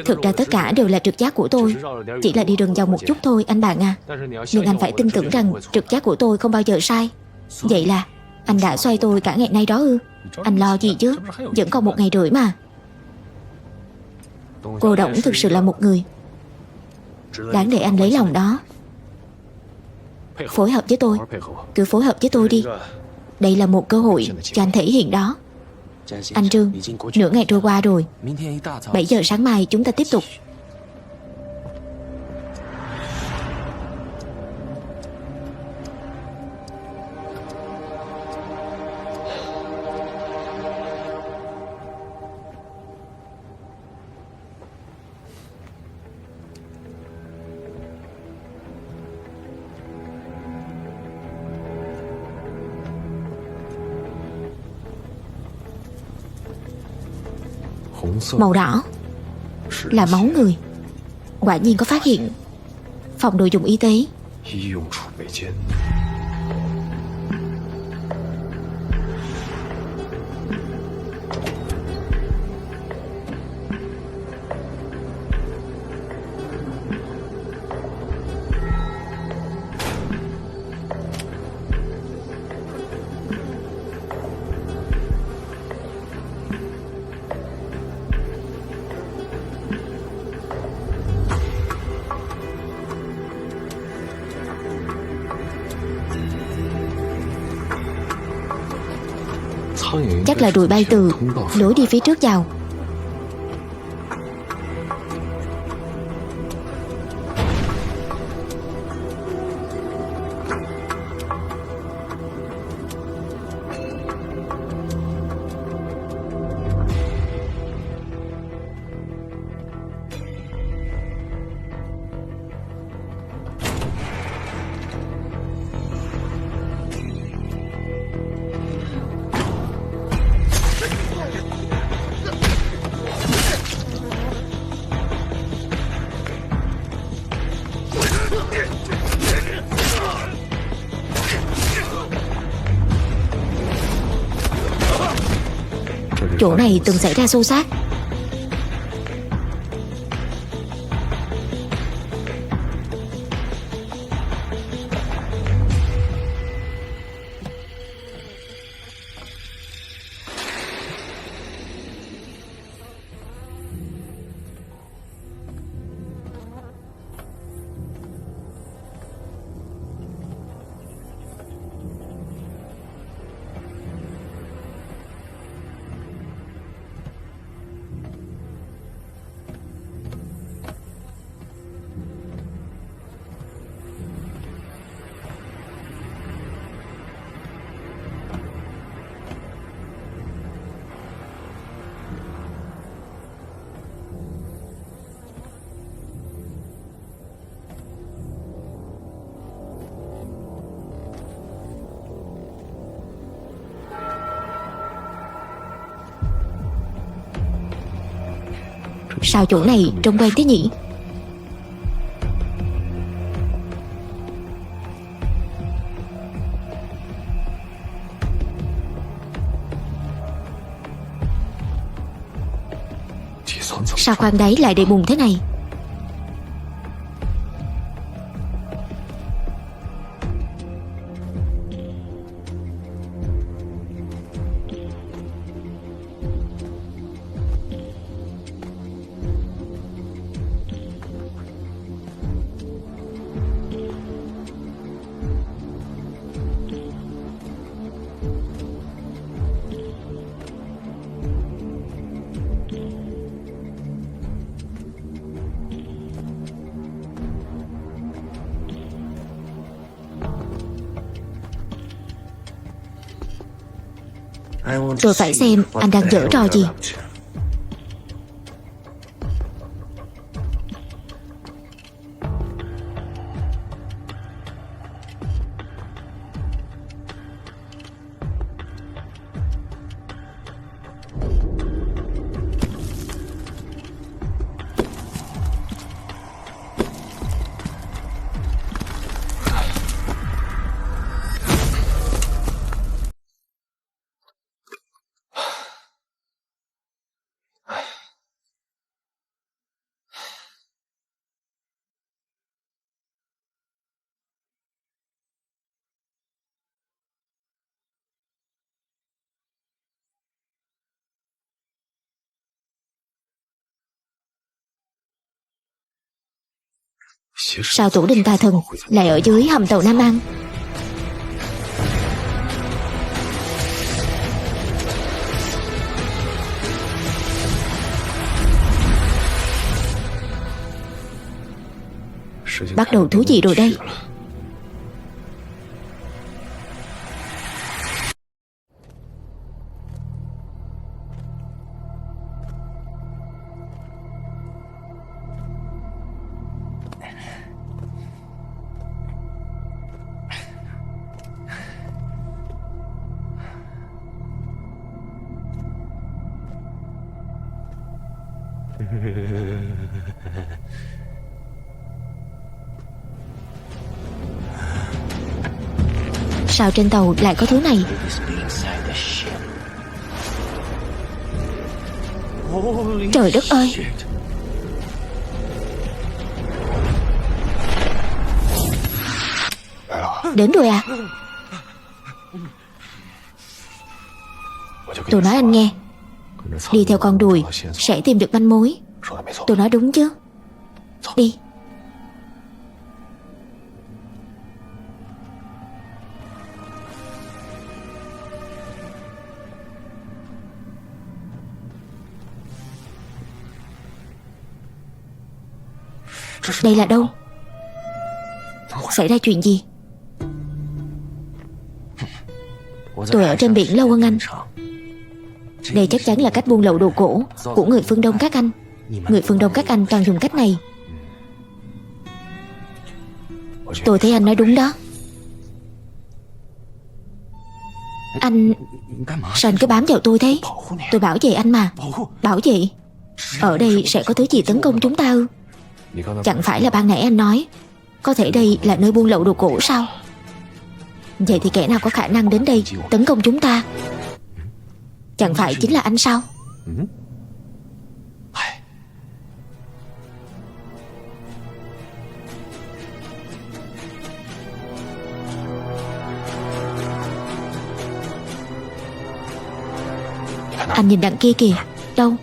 Speaker 1: Thực ra tất cả đều là trực giác của tôi. Chỉ là đi đường vòng một chút thôi anh bạn à. Nhưng anh phải tin tưởng rằng trực giác của tôi không bao giờ sai. Vậy là anh đã xoay tôi cả ngày nay đó ư? Anh lo gì chứ? Vẫn còn 1 ngày rưỡi mà. Cô Đổng thực sự là một người đáng để anh lấy lòng đó. Phối hợp với tôi. Cứ phối hợp với tôi đi. Đây là một cơ hội cho anh thể hiện đó. Anh Trương, nửa ngày trôi qua rồi. 7 giờ sáng mai chúng ta tiếp tục. Màu đỏ là máu người. Quả nhiên có phát hiện. Phòng đồ dùng y tế. Chắc là ruồi bay từ lối đi phía trước vào. Chỗ này từng xảy ra xô xát. Sao chỗ này trông quen thế nhỉ? Sao khoang đáy lại đầy bùn thế này? Tôi phải xem anh đang giở trò gì. Sao Tổ Đình Tà Thần lại ở dưới hầm tàu Nam An? Bắt đầu thú gì rồi đây? Sao trên tàu lại có thứ này? Trời đất ơi! Đến rồi à? Tôi nói anh nghe, đi theo con đùi sẽ tìm được manh mối. Tôi nói đúng chứ? Đi. Đây là đâu? Xảy ra chuyện gì? Tôi ở trên biển lâu hơn anh. Đây chắc chắn là cách buôn lậu đồ cổ của người phương Đông các anh. Người phương Đông các anh toàn dùng cách này. Tôi thấy anh nói đúng đó. Anh... Sao anh cứ bám vào tôi thế? Tôi bảo vệ anh mà. Bảo vệ? Ở đây sẽ có thứ gì tấn công chúng ta ư? Chẳng phải là ban nãy anh nói có thể đây là nơi buôn lậu đồ cổ sao? Vậy thì kẻ nào có khả năng đến đây tấn công chúng ta? Chẳng phải chính là anh sao? Anh nhìn đằng kia kìa. Đâu?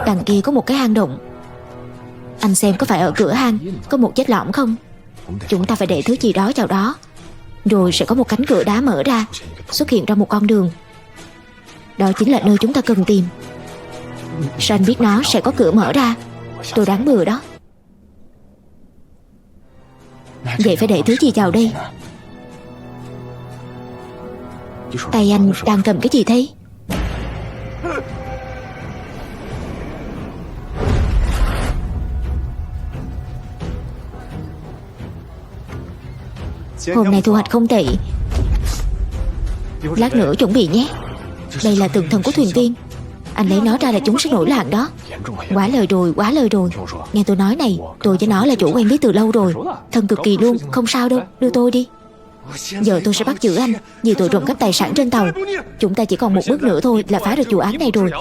Speaker 1: Đằng kia có một cái hang động. Anh xem có phải ở cửa hang có một vết lõm không? Chúng ta phải để thứ gì đó vào đó, rồi sẽ có một cánh cửa đá mở ra, xuất hiện ra một con đường. Đó chính là nơi chúng ta cần tìm. Sao anh biết nó sẽ có cửa mở ra? Tôi đoán bừa đó. Vậy phải để thứ gì vào đây? Tay anh đang cầm cái gì thế? Hôm nay thu hoạch không tệ. Lát nữa chuẩn bị nhé. Đây là tượng thần của thuyền viên. Anh lấy nó ra là chúng sẽ nổi loạn đó. Quá lời rồi, quá lời rồi. Nghe tôi nói này, tôi với nó là chủ quen biết từ lâu rồi, thân cực kỳ luôn. Không sao đâu, đưa tôi đi. Giờ tôi sẽ bắt giữ anh vì tội trộm cắp tài sản trên tàu. Chúng ta chỉ còn một bước nữa thôi là phá được vụ án này rồi.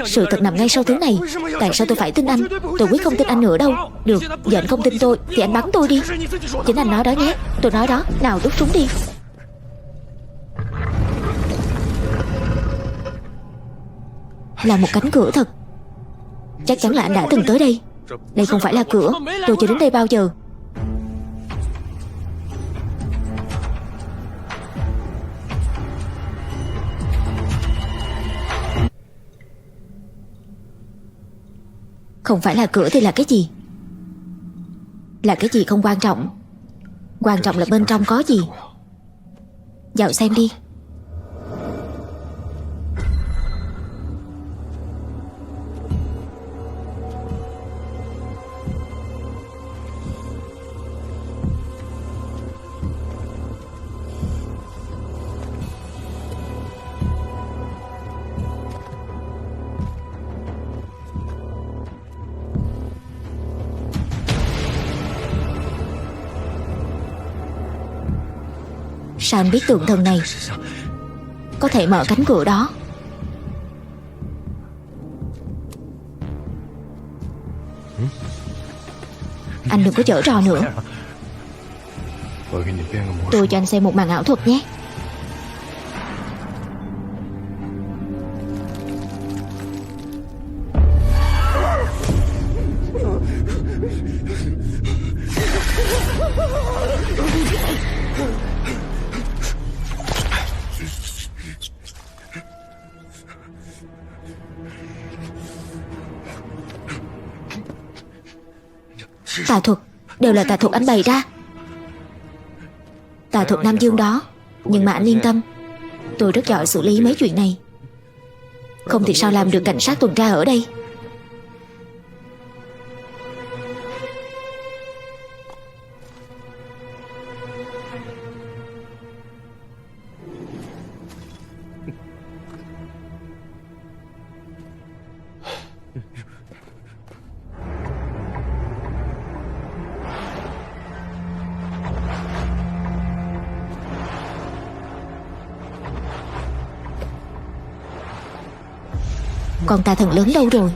Speaker 1: Sự thật nằm ngay sau thứ này. Tại sao tôi phải tin anh? Tôi quyết không tin anh nữa đâu. Được, giờ anh không tin tôi thì anh bắn tôi đi. Chính anh nói đó nhé. Tôi nói đó, nào rút súng đi. Là một cánh cửa thật. Chắc chắn là anh đã từng tới đây. Đây không phải là cửa. Tôi chưa đến đây bao giờ. Không phải là cửa thì là cái gì? Là cái gì không quan trọng. Quan trọng là bên trong có gì. Vào xem đi. Sao anh biết tượng thần này có thể mở cánh cửa đó? Anh đừng có giở trò nữa. Tôi cho anh xem một màn ảo thuật nhé. Tà thuật, đều là tà thuật anh bày ra. Tà thuật Nam Dương đó. Nhưng mà anh yên tâm, tôi rất giỏi xử lý mấy chuyện này. Không thì sao làm được cảnh sát tuần tra ở đây. Còn tà thần lớn đâu rồi?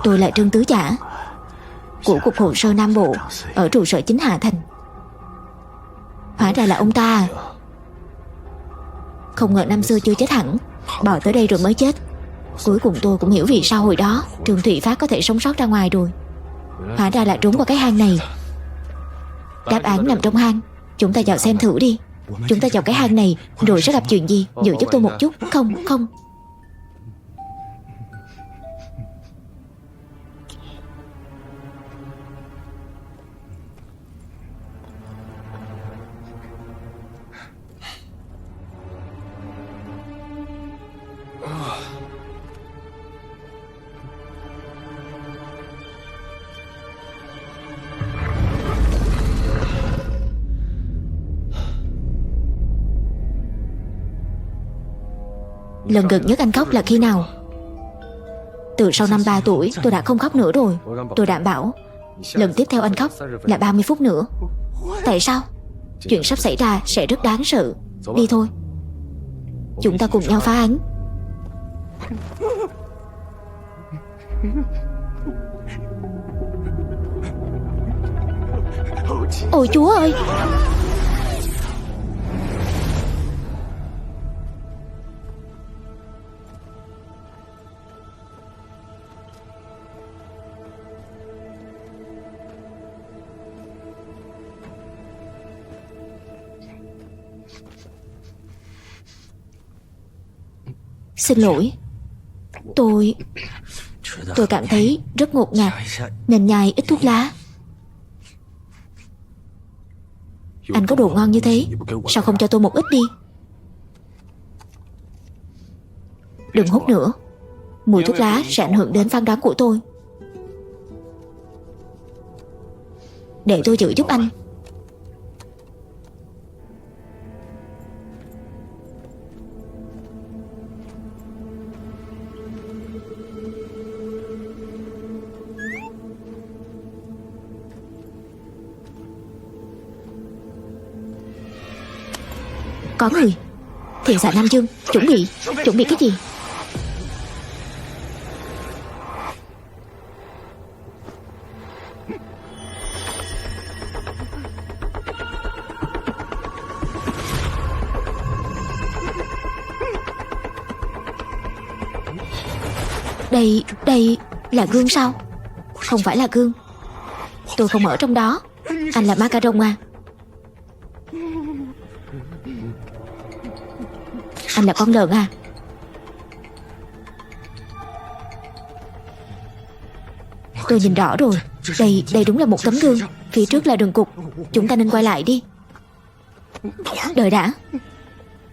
Speaker 1: Tôi là Trương Tứ Giả của Cục Hồ sơ Nam Bộ ở trụ sở chính Hà Thành. Hóa ra là ông ta à. Không ngờ năm xưa chưa chết hẳn, bỏ tới đây rồi mới chết. Cuối cùng tôi cũng hiểu vì sao hồi đó Trương Thụy Phát có thể sống sót ra ngoài rồi. Hóa ra là trốn qua cái hang này. Đáp án nằm trong hang. Chúng ta vào xem thử đi. Chúng ta vào cái hang này rồi sẽ gặp chuyện gì. Giữ giúp tôi một chút. Không, không. Lần gần nhất anh khóc là khi nào? Từ sau năm 3 tuổi tôi đã không khóc nữa rồi. Tôi đảm bảo lần tiếp theo anh khóc là 30 phút nữa. Tại sao? Chuyện sắp xảy ra sẽ rất đáng sợ. Đi thôi. Chúng ta cùng nhau phá án. Ôi Chúa ơi! Xin lỗi. Tôi cảm thấy rất ngột ngạt nên nhai ít thuốc lá. Anh có đồ ngon như thế, sao không cho tôi một ít đi? Đừng hút nữa. Mùi thuốc lá sẽ ảnh hưởng đến phán đoán của tôi. Để tôi giữ giúp anh. Có người. Thiện xạ Nam Dương. Chuẩn bị cái gì? Đây là gương sao? Không phải là gương. Tôi không ở trong đó. Anh là Macaron à? Anh là con lợn à? Tôi nhìn rõ rồi. Đây đúng là một tấm gương. Phía trước là đường cục. Chúng ta nên quay lại đi. Đợi đã.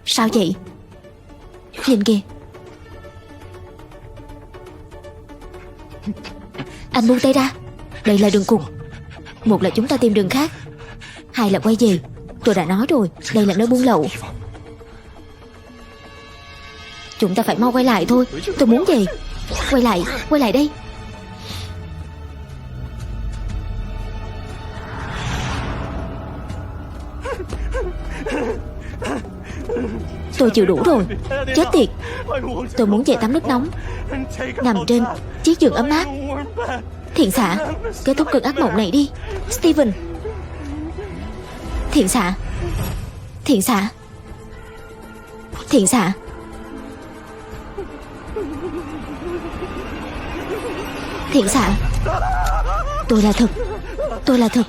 Speaker 1: Sao vậy? Nhìn kìa. Anh buông tay ra. Đây là đường cục. Một là chúng ta tìm đường khác, hai là quay về. Tôi đã nói rồi, đây là nơi buôn lậu. Chúng ta phải mau quay lại thôi. Tôi muốn về. Quay lại đây. Tôi chịu đủ rồi. Chết tiệt. Tôi muốn về tắm nước nóng, nằm trên chiếc giường ấm áp. Thiện xạ, kết thúc cơn ác mộng này đi. Steven. Thiện xạ. Thiện xạ. Thiện xạ. Thiện xạ. Tôi là thật. Tôi là thật.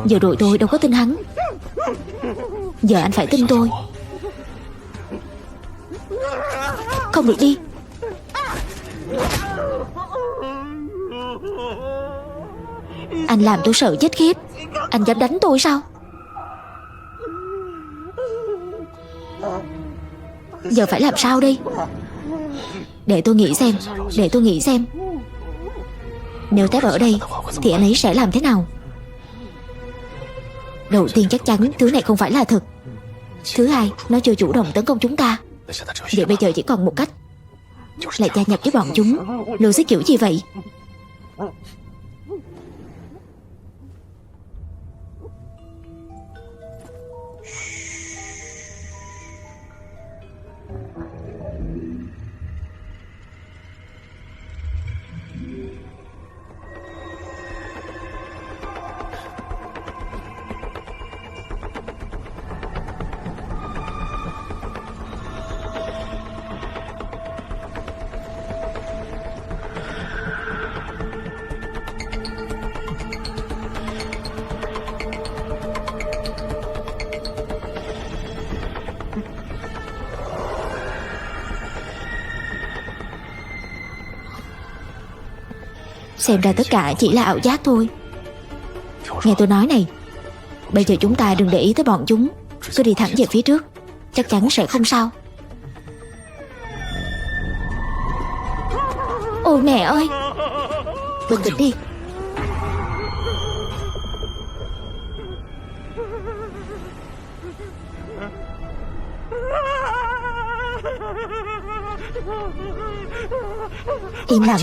Speaker 1: Giờ rồi tôi đâu có tin hắn. Giờ anh phải tin tôi. Không được đi. Anh làm tôi sợ chết khiếp. Anh dám đánh tôi sao? Giờ phải làm sao đây? Để tôi nghĩ xem. Nếu Tép ở đây thì anh ấy sẽ làm thế nào? Đầu tiên chắc chắn thứ này không phải là thật. Thứ hai, nó chưa chủ động tấn công chúng ta. Vậy bây giờ chỉ còn một cách, là gia nhập với bọn chúng. Logic kiểu gì vậy? Xem ra tất cả chỉ là ảo giác thôi. Nghe tôi nói này, bây giờ chúng ta đừng để ý tới bọn chúng, cứ đi thẳng về phía trước, chắc chắn sẽ không sao. Ôi mẹ ơi. Bình tĩnh đi. Im lặng.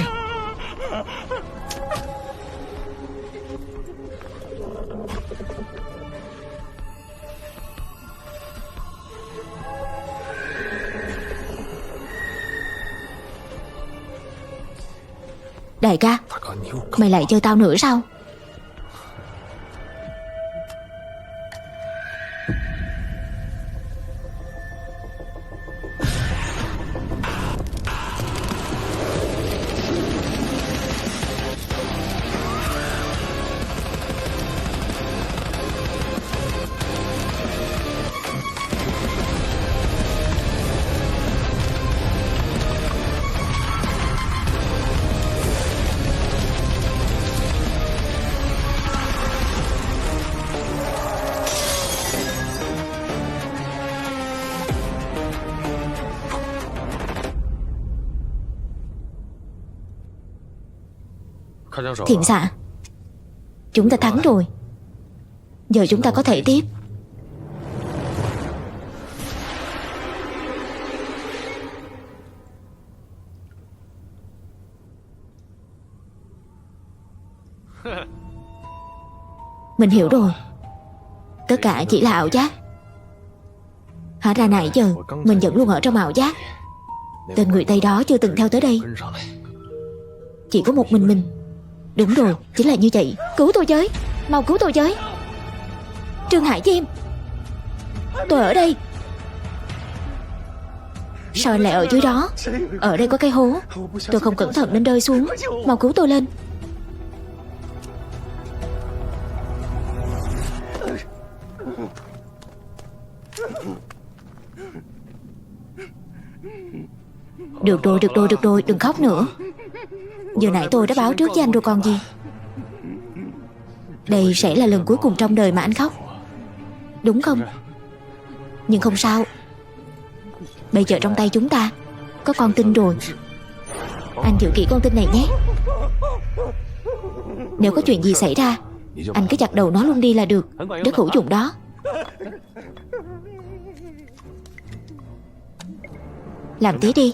Speaker 1: Đại ca, mày lại chơi tao nữa sao? Thiện xạ, chúng ta thắng rồi. Giờ chúng ta có thể tiếp. Mình hiểu rồi. Tất cả chỉ là ảo giác. Hóa ra nãy giờ mình vẫn luôn ở trong ảo giác. Tên người Tây đó chưa từng theo tới đây. Chỉ có một mình. Đúng rồi, chính là như vậy. Cứu tôi với, mau cứu tôi với. Trương Hải Diêm, tôi ở đây. Sao anh lại ở dưới đó? Ở đây có cái hố, tôi không cẩn thận nên rơi xuống. Mau cứu tôi lên. Được rồi, đừng khóc nữa. Giờ nãy tôi đã báo trước với anh rồi còn gì. Đây sẽ là lần cuối cùng trong đời mà anh khóc, đúng không? Nhưng không sao. Bây giờ trong tay chúng ta có con tin rồi. Anh giữ kỹ con tin này nhé. Nếu có chuyện gì xảy ra, anh cứ chặt đầu nó luôn đi là được. Rất hữu dụng đó. Làm tí đi.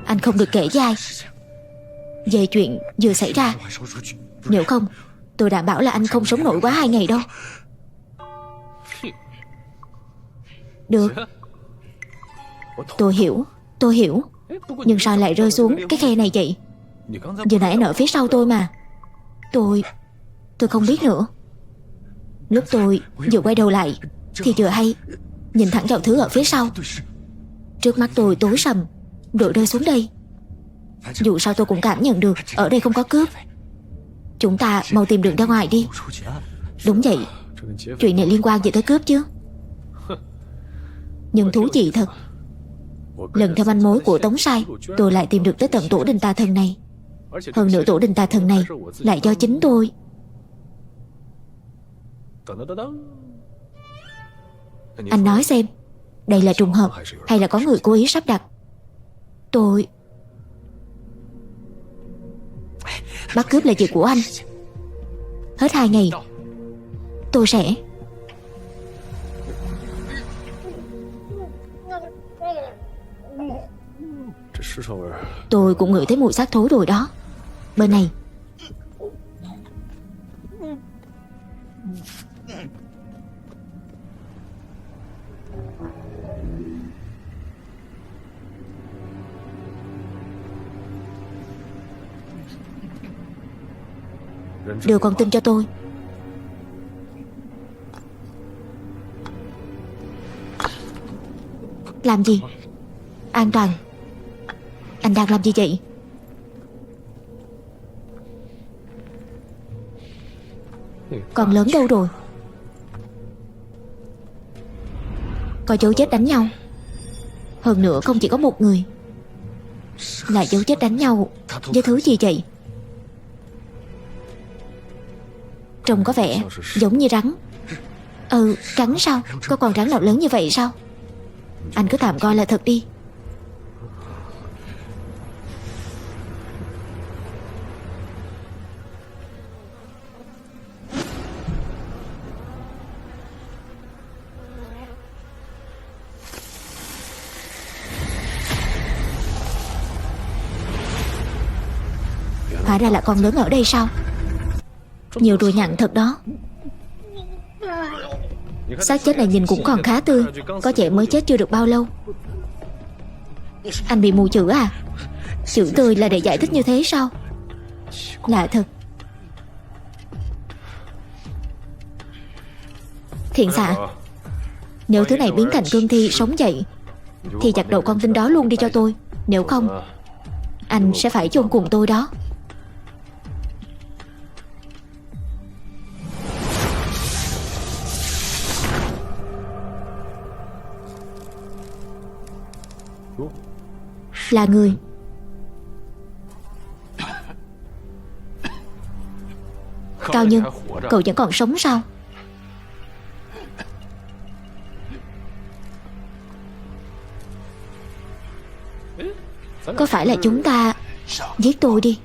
Speaker 1: Anh không được kể với ai về chuyện vừa xảy ra. Nếu không, tôi đảm bảo là anh không sống nổi quá 2 ngày đâu. Được, tôi hiểu. Nhưng sao lại rơi xuống cái khe này vậy? Vừa nãy anh ở phía sau tôi mà. Tôi không biết nữa. Lúc tôi vừa quay đầu lại thì vừa hay nhìn thẳng vào thứ ở phía sau. Trước mắt tôi tối sầm rồi rơi xuống đây. Dù sao tôi cũng cảm nhận được ở đây không có cướp. Chúng ta mau tìm đường ra ngoài đi. Đúng vậy, chuyện này liên quan gì tới cướp chứ. Nhưng thú vị thật, lần theo manh mối của Tống Sai, tôi lại tìm được tới tận tổ đình tà thần này. Hơn nữa tổ đình tà thần này lại do chính tôi. Anh nói xem, đây là trùng hợp hay là có người cố ý sắp đặt? Tôi bắt cướp là việc của anh. Hết 2 ngày tôi sẽ... Tôi cũng ngửi thấy mùi xác thối rồi đó. Bên này. Đưa con tin cho tôi. Làm gì? An toàn. Anh đang làm gì vậy? Con lớn đâu rồi? Có dấu vết đánh nhau. Hơn nữa không chỉ có một người. Là dấu vết đánh nhau với thứ gì vậy? Trông có vẻ giống như rắn. Rắn sao? Có con rắn nào lớn như vậy sao? Anh cứ tạm coi là thật đi. Hóa ra là con lớn ở đây sao? Nhiều ruồi nhặn thật đó. Xác chết này nhìn cũng còn khá tươi. Có vẻ mới chết chưa được bao lâu. Anh bị mù chữ à? Chữ tươi là để giải thích như thế sao? Lạ thật. Thiện xạ, nếu thứ này biến thành cương thi sống dậy thì chặt đầu con tin đó luôn đi cho tôi. Nếu không, anh sẽ phải chôn cùng tôi đó. Là người. Cao Nhân, cậu vẫn còn sống sao? Có phải là chúng ta... Giết tôi đi.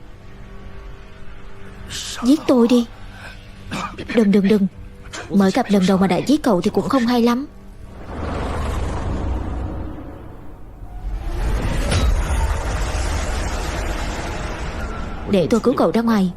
Speaker 1: Giết tôi đi. Đừng. Mới gặp lần đầu mà đã giết cậu thì cũng không hay lắm. Để tôi cứu cậu ra ngoài.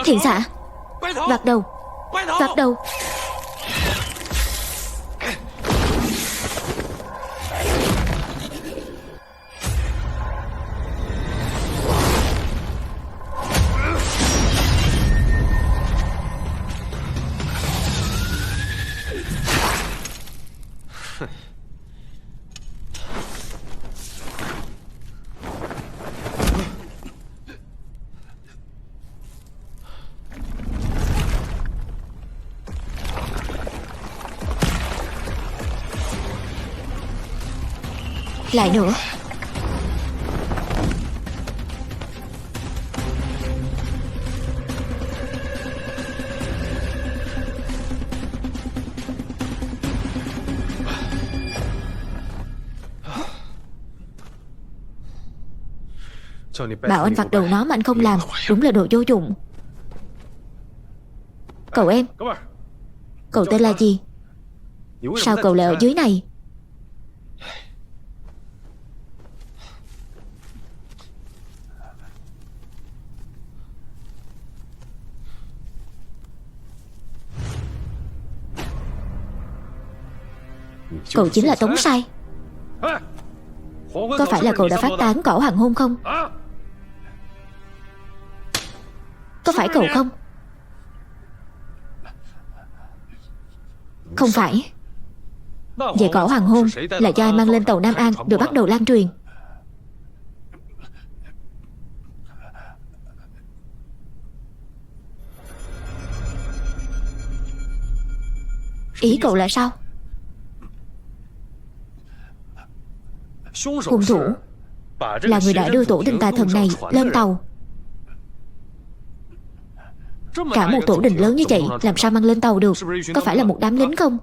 Speaker 1: Thiện xạ, vạt đầu. Vạt đầu. Lại nữa. Bảo anh vặt đầu nó mà anh không làm, đúng là đồ vô dụng. Cậu em, cậu tên là gì? Sao cậu lại ở dưới này? Cậu chính là Tống Sai. Có phải là cậu đã phát tán cỏ hoàng hôn không? Có phải cậu không? Không phải. Vậy cỏ hoàng hôn là do ai mang lên tàu Nam An rồi bắt đầu lan truyền? Ý cậu là sao? Hung thủ là người đã đưa tổ đình tà thần này lên tàu. Cả một tổ đình lớn như vậy làm sao mang lên tàu được? Có phải là một đám lính không?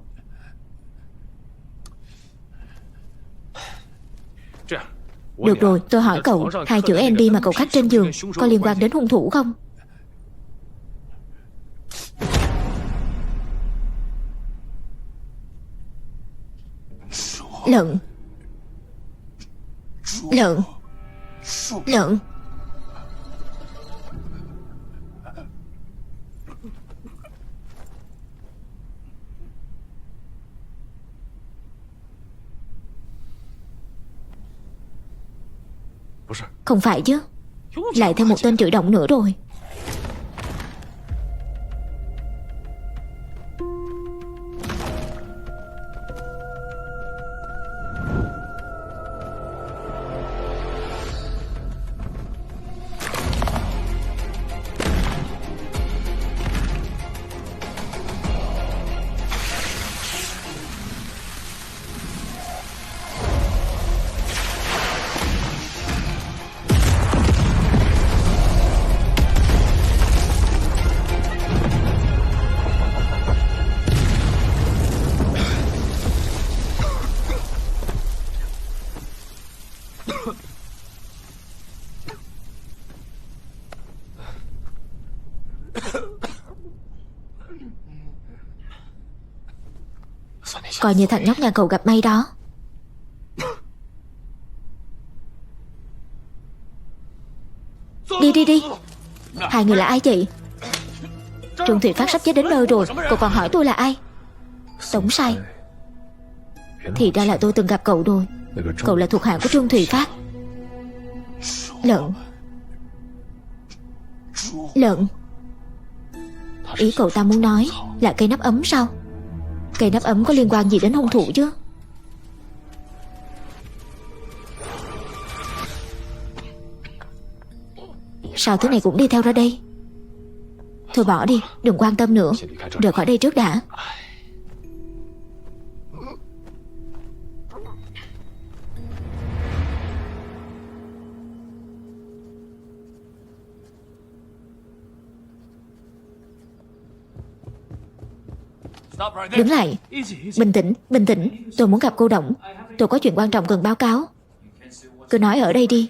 Speaker 1: Được rồi, tôi hỏi cậu, hai chữ Andy mà cậu khắc trên giường có liên quan đến hung thủ không? Lợn. Lợn. Lợn. Không phải chứ. Lại thêm một tên chữ động nữa rồi. Coi như thằng nhóc nhà cậu gặp may đó. Đi đi đi. Hai người là ai vậy? Trương Thụy Phát sắp chết đến nơi rồi, cậu còn hỏi tôi là ai? Tống Sai. Thì ra là tôi từng gặp cậu rồi. Cậu là thuộc hạ của Trương Thụy Phát. Lợn. Lợn. Ý cậu ta muốn nói là cây nắp ấm sao? Cây nắp ấm có liên quan gì đến hung thủ chứ? Sao thứ này cũng đi theo ra đây? Thôi bỏ đi, đừng quan tâm nữa. Rời khỏi đây trước đã. Đứng lại. Bình tĩnh, bình tĩnh. Tôi muốn gặp cô Động. Tôi có chuyện quan trọng cần báo cáo. Cứ nói ở đây đi.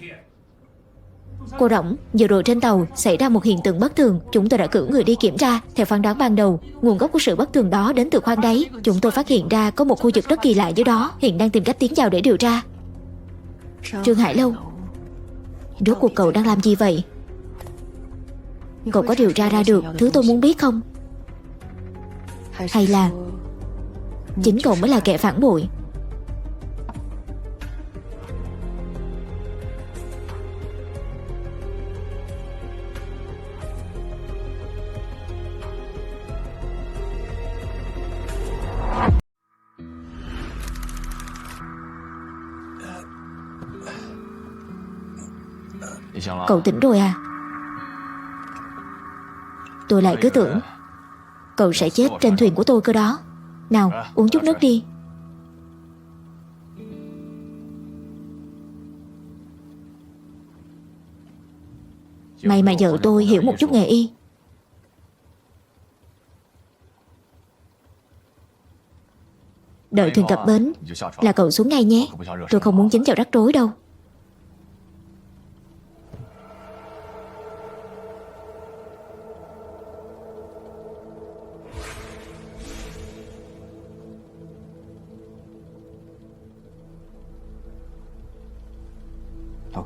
Speaker 1: Cô Động, vừa rồi trên tàu xảy ra một hiện tượng bất thường. Chúng tôi đã cử người đi kiểm tra. Theo phán đoán ban đầu, nguồn gốc của sự bất thường đó đến từ khoang đáy. Chúng tôi phát hiện ra có một khu vực rất kỳ lạ dưới đó. Hiện đang tìm cách tiến vào để điều tra. Trương Hải Lâu, rốt cuộc cậu đang làm gì vậy? Cậu có điều tra ra được thứ tôi muốn biết không? Hay là chính cậu mới là kẻ phản bội? Cậu tỉnh rồi à? Tôi lại cứ tưởng cậu sẽ chết trên thuyền của tôi cơ đó. Nào, uống chút nước đi. May mà vợ tôi hiểu một chút nghề y. Đợi thuyền cập bến là cậu xuống ngay nhé. Tôi không muốn dính vào rắc rối đâu.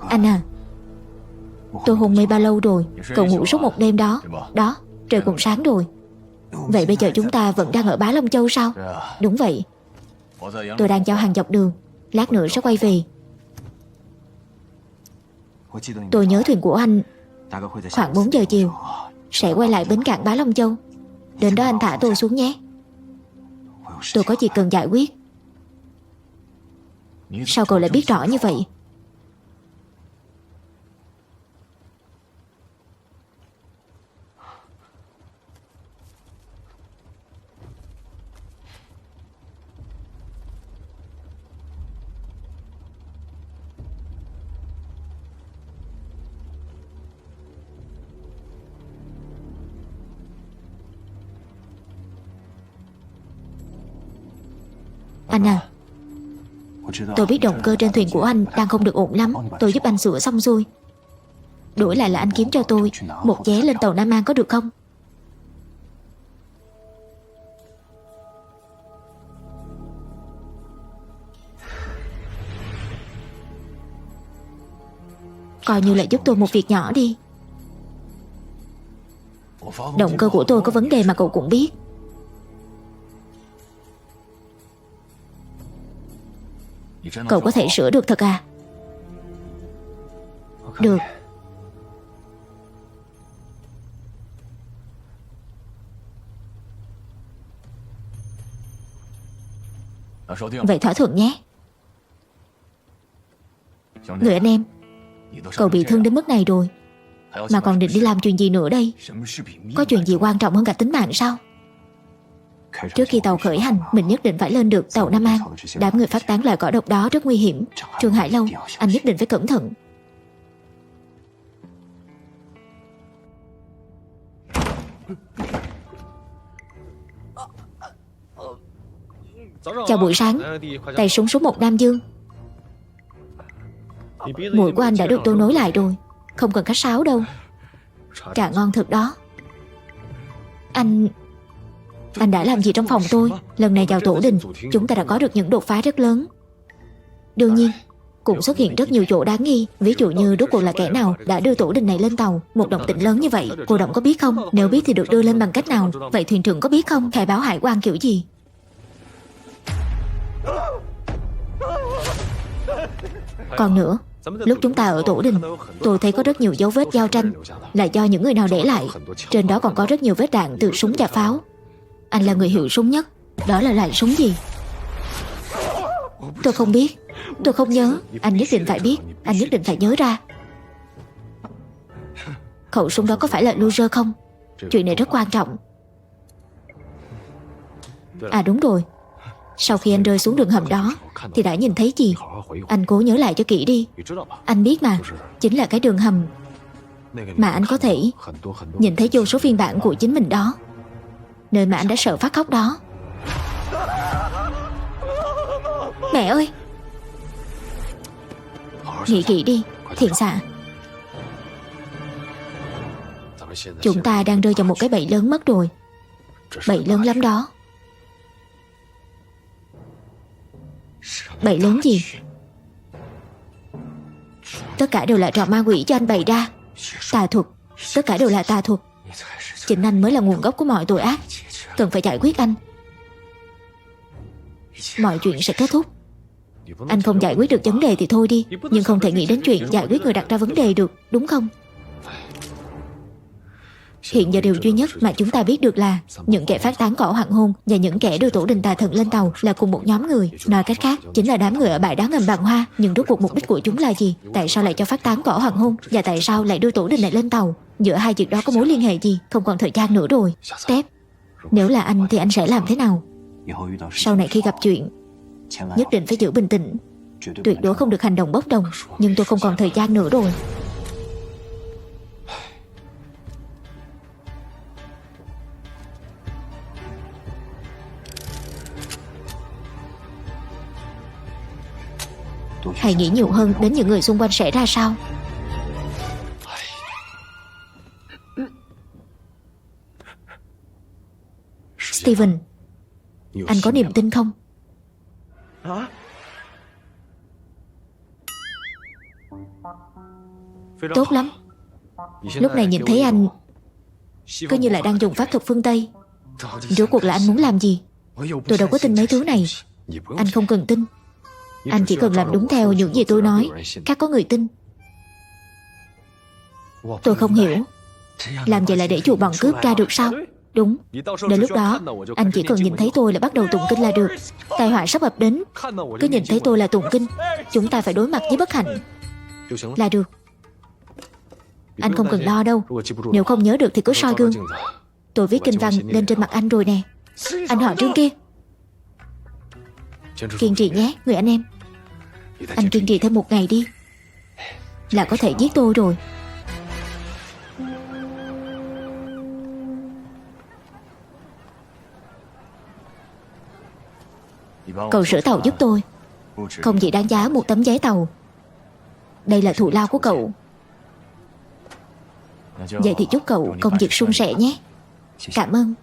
Speaker 1: Anh à, tôi hôn mê bao lâu rồi? Cậu ngủ suốt một đêm đó. Đó, trời cũng sáng rồi. Vậy bây giờ chúng ta vẫn đang ở Bá Long Châu sao? Đúng vậy. Tôi đang giao hàng dọc đường. Lát nữa sẽ quay về. Tôi nhớ thuyền của anh khoảng 4 giờ chiều sẽ quay lại bến cảng Bá Long Châu. Đến đó anh thả tôi xuống nhé. Tôi có việc cần giải quyết. Sao cậu lại biết rõ như vậy? Anh à, tôi biết động cơ trên thuyền của anh đang không được ổn lắm. Tôi giúp anh sửa xong xuôi. Đổi lại là anh kiếm cho tôi một vé lên tàu Nam An có được không? Coi như là giúp tôi một việc nhỏ đi. Động cơ của tôi có vấn đề mà cậu cũng biết. Cậu có thể sửa được thật à? Được. Vậy thỏa thuận nhé. Người anh em, cậu bị thương đến mức này rồi mà còn định đi làm chuyện gì nữa đây? Có chuyện gì quan trọng hơn cả tính mạng sao? Trước khi tàu khởi hành, mình nhất định phải lên được tàu Nam An. Đám người phát tán loại cỏ độc đó rất nguy hiểm. Trương Hải Lâu, anh nhất định phải cẩn thận. Chào buổi sáng. Tay súng số 1 Nam Dương. Mũi của anh đã được tôi nối lại rồi. Không cần khách sáo đâu. Trà ngon thật đó. Anh đã làm gì trong phòng tôi? Lần này vào tổ đình, chúng ta đã có được những đột phá rất lớn. Đương nhiên, cũng xuất hiện rất nhiều chỗ đáng nghi. Ví dụ như rốt cuộc là kẻ nào đã đưa tổ đình này lên tàu. Một động tĩnh lớn như vậy, cô Động có biết không? Nếu biết thì được đưa lên bằng cách nào? Vậy thuyền trưởng có biết không? Khai báo hải quan kiểu gì? Còn nữa, lúc chúng ta ở tổ đình, tôi thấy có rất nhiều dấu vết giao tranh, là do những người nào để lại. Trên đó còn có rất nhiều vết đạn từ súng và pháo. Anh là người hiểu súng nhất. Đó là loại súng gì? Tôi không biết. Tôi không nhớ. Anh nhất định phải biết. Anh nhất định phải nhớ ra. Khẩu súng đó có phải là Luger không? Chuyện này rất quan trọng. À đúng rồi, sau khi anh rơi xuống đường hầm đó thì đã nhìn thấy gì? Anh cố nhớ lại cho kỹ đi. Anh biết mà, chính là cái đường hầm mà anh có thể nhìn thấy vô số phiên bản của chính mình đó. Nơi mà anh đã sợ phát khóc đó. Mẹ ơi! Nghĩ kỹ đi, Thiện xạ. Chúng ta đang rơi vào một cái bẫy lớn mất rồi. Bẫy lớn lắm đó. Bẫy lớn gì? Tất cả đều là trò ma quỷ cho anh bày ra. Tà thuật. Tất cả đều là tà thuật. Chính anh mới là nguồn gốc của mọi tội ác. Cần phải giải quyết anh. Mọi chuyện sẽ kết thúc. Anh không giải quyết được vấn đề thì thôi đi, nhưng không thể nghĩ đến chuyện giải quyết người đặt ra vấn đề được, đúng không? Hiện giờ điều duy nhất mà chúng ta biết được là những kẻ phát tán cỏ hoàng hôn và những kẻ đưa tổ đình tà thần lên tàu là cùng một nhóm người. Nói cách khác, chính là đám người ở bãi đá ngầm Bàn Hoa. Nhưng rốt cuộc mục đích của chúng là gì? Tại sao lại cho phát tán cỏ hoàng hôn? Và tại sao lại đưa tổ đình này lên tàu? Giữa hai việc đó có mối liên hệ gì? Không còn thời gian nữa rồi. Step, nếu là anh thì anh sẽ làm thế nào? Sau này khi gặp chuyện, nhất định phải giữ bình tĩnh. Tuyệt đối không được hành động bốc đồng. Nhưng tôi không còn thời gian nữa rồi. Hãy nghĩ nhiều hơn đến những người xung quanh sẽ ra sao. Steven, anh có niềm tin không? Tốt lắm. Lúc này nhìn thấy anh cứ như là đang dùng pháp thuật phương Tây. Rốt cuộc là anh muốn làm gì? Tôi đâu có tin mấy thứ này. Anh không cần tin. Anh chỉ cần làm đúng theo những gì tôi nói. Khác có người tin. Tôi không hiểu. Làm vậy là để chuột bọn cướp ra được sao? Đúng. Đến lúc đó anh chỉ cần nhìn thấy tôi là bắt đầu tụng kinh là được. Tai họa sắp ập đến. Cứ nhìn thấy tôi là tụng kinh. Chúng ta phải đối mặt với bất hạnh là được. Anh không cần lo đâu. Nếu không nhớ được thì cứ soi gương. Tôi viết kinh văn lên trên mặt anh rồi nè. Anh họ Trương kia. Kiên trì nhé người anh em. Anh kiên trì thêm một ngày đi là có thể giết tôi rồi. Cậu sửa tàu giúp tôi. Không chỉ đáng giá một tấm giấy tàu. Đây là thù lao của cậu. Vậy thì chúc cậu công việc suôn sẻ nhé. Cảm ơn.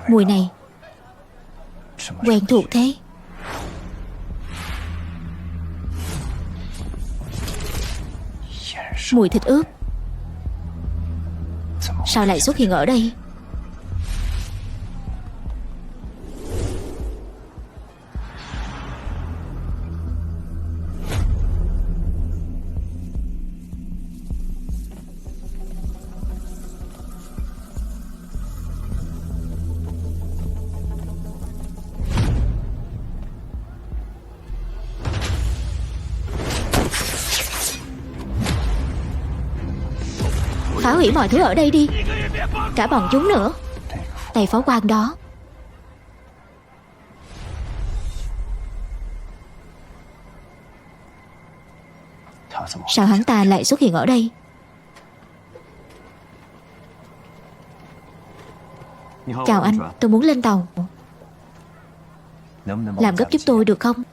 Speaker 1: Mùi này quen thuộc thế. Mùi thịt ướp. Sao lại xuất hiện ở đây? Phá hủy mọi thứ ở đây đi. Cả bọn chúng nữa. Tay pháo quan đó. Sao hắn ta lại xuất hiện ở đây? Chào anh, tôi muốn lên tàu. Làm gấp giúp tôi được không?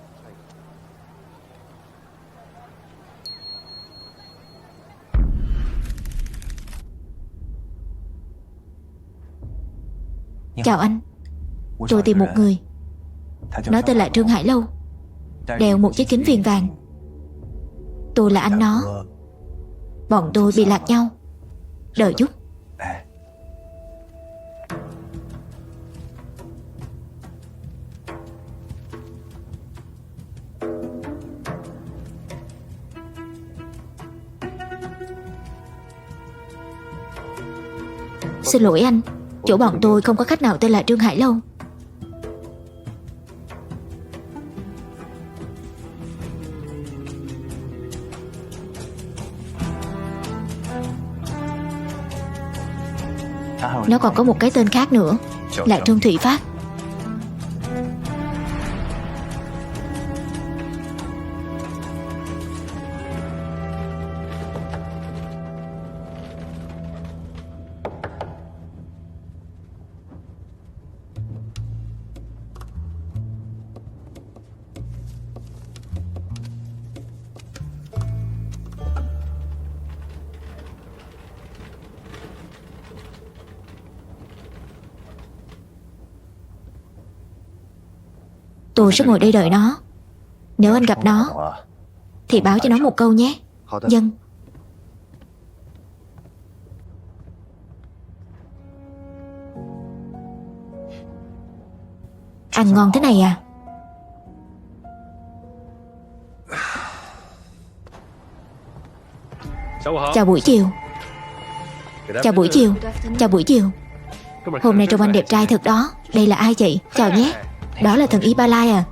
Speaker 1: Chào anh, tôi tìm một người. Nó tên là Trương Hải Lâu, đeo một chiếc kính viền vàng. Tôi là anh nó. Bọn tôi bị lạc nhau. Đợi chút. Xin lỗi anh, chỗ bọn tôi không có khách nào tên là Trương Hải Lâu. Nó còn có một cái tên khác nữa, là Trương Thủy Phát. Tôi sẽ ngồi đây đợi nó. Nếu anh gặp nó thì báo cho nó một câu nhé. Dân. Ăn ngon thế này à? Chào buổi chiều. Chào buổi chiều. Chào buổi chiều. Hôm nay trông anh đẹp trai thật đó. Đây là ai vậy? Chào nhé. Đó là thần y Ba Lai à?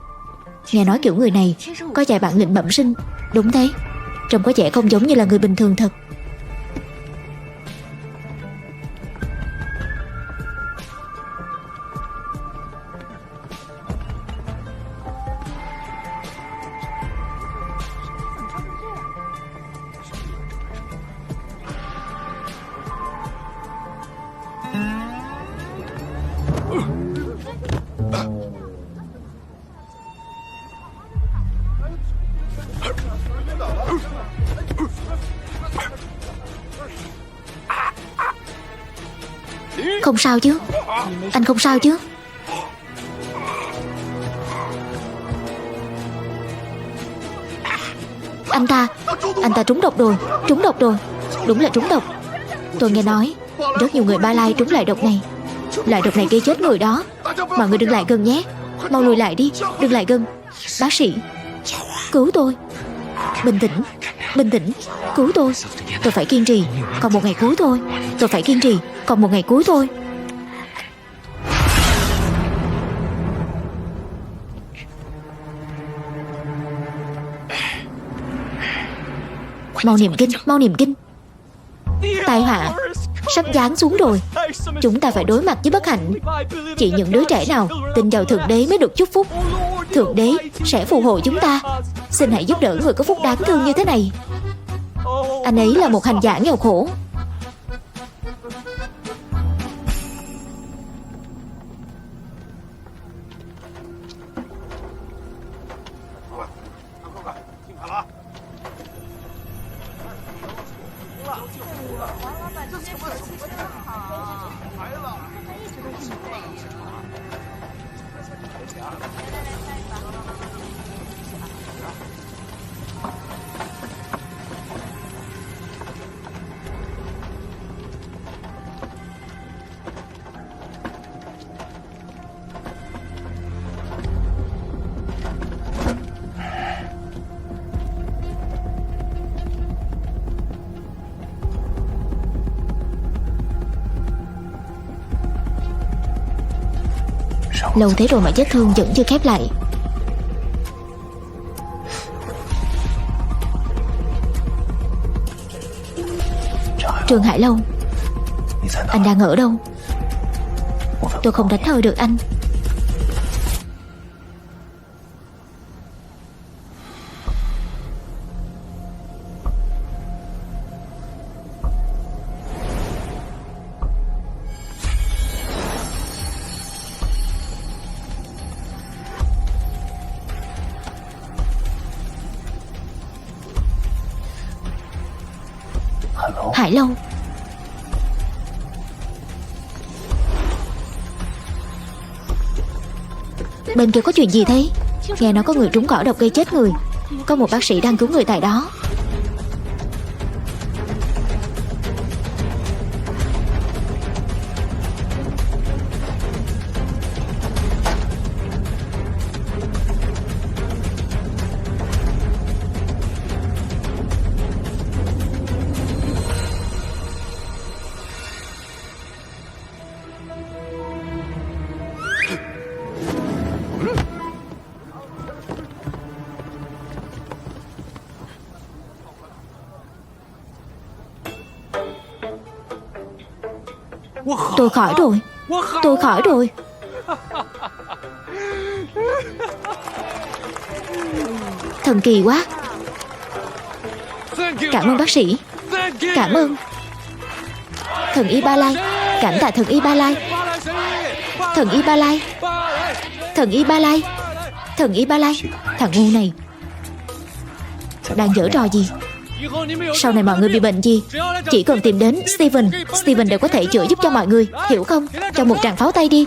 Speaker 1: Nghe nói kiểu người này có vài bản lĩnh bẩm sinh. Đúng thế, trông có vẻ không giống như là người bình thường thật. Không sao chứ? Anh không sao chứ? Anh ta trúng độc rồi. Trúng độc rồi. Đúng là trúng độc. Tôi nghe nói rất nhiều người Ba Lai trúng loại độc này. Loại độc này gây chết người đó. Mọi người đừng lại gần nhé. Mau lùi lại đi. Đừng lại gần. Bác sĩ, cứu tôi. Bình tĩnh. Bình tĩnh. Cứu tôi. Tôi phải kiên trì. Còn một ngày cuối thôi. Tôi phải kiên trì. Còn một ngày cuối thôi. Mau niệm kinh. Mau niệm kinh. Tai họa sắp giáng xuống rồi. Chúng ta phải đối mặt với bất hạnh. Chỉ những đứa trẻ nào tin vào Thượng Đế mới được chúc phúc. Thượng Đế sẽ phù hộ chúng ta. Xin hãy giúp đỡ người có phúc đáng thương như thế này. Anh ấy là một hành giả nghèo khổ. Lâu thế rồi mà vết thương vẫn chưa khép lại. Trương Hải Lâu, anh đang ở đâu? Tôi không đánh hơi được anh. Hải Lâu. Bên kia có chuyện gì thế? Nghe nói có người trúng cỏ độc gây chết người. Có một bác sĩ đang cứu người tại đó. Tôi khỏi rồi. Tôi khỏi rồi. Thần kỳ quá. Cảm ơn bác sĩ. Cảm ơn. Thần y Ba Lai. Cảm tạ thần y Ba Lai. Thần y Ba Lai. Thần y Ba Lai. Thần y Ba Lai. Thằng ngu này đang giở trò gì? Sau này mọi người bị bệnh gì, chỉ cần tìm đến Steven. Steven đều có thể chữa giúp cho mọi người, hiểu không? Cho một tràng pháo tay đi.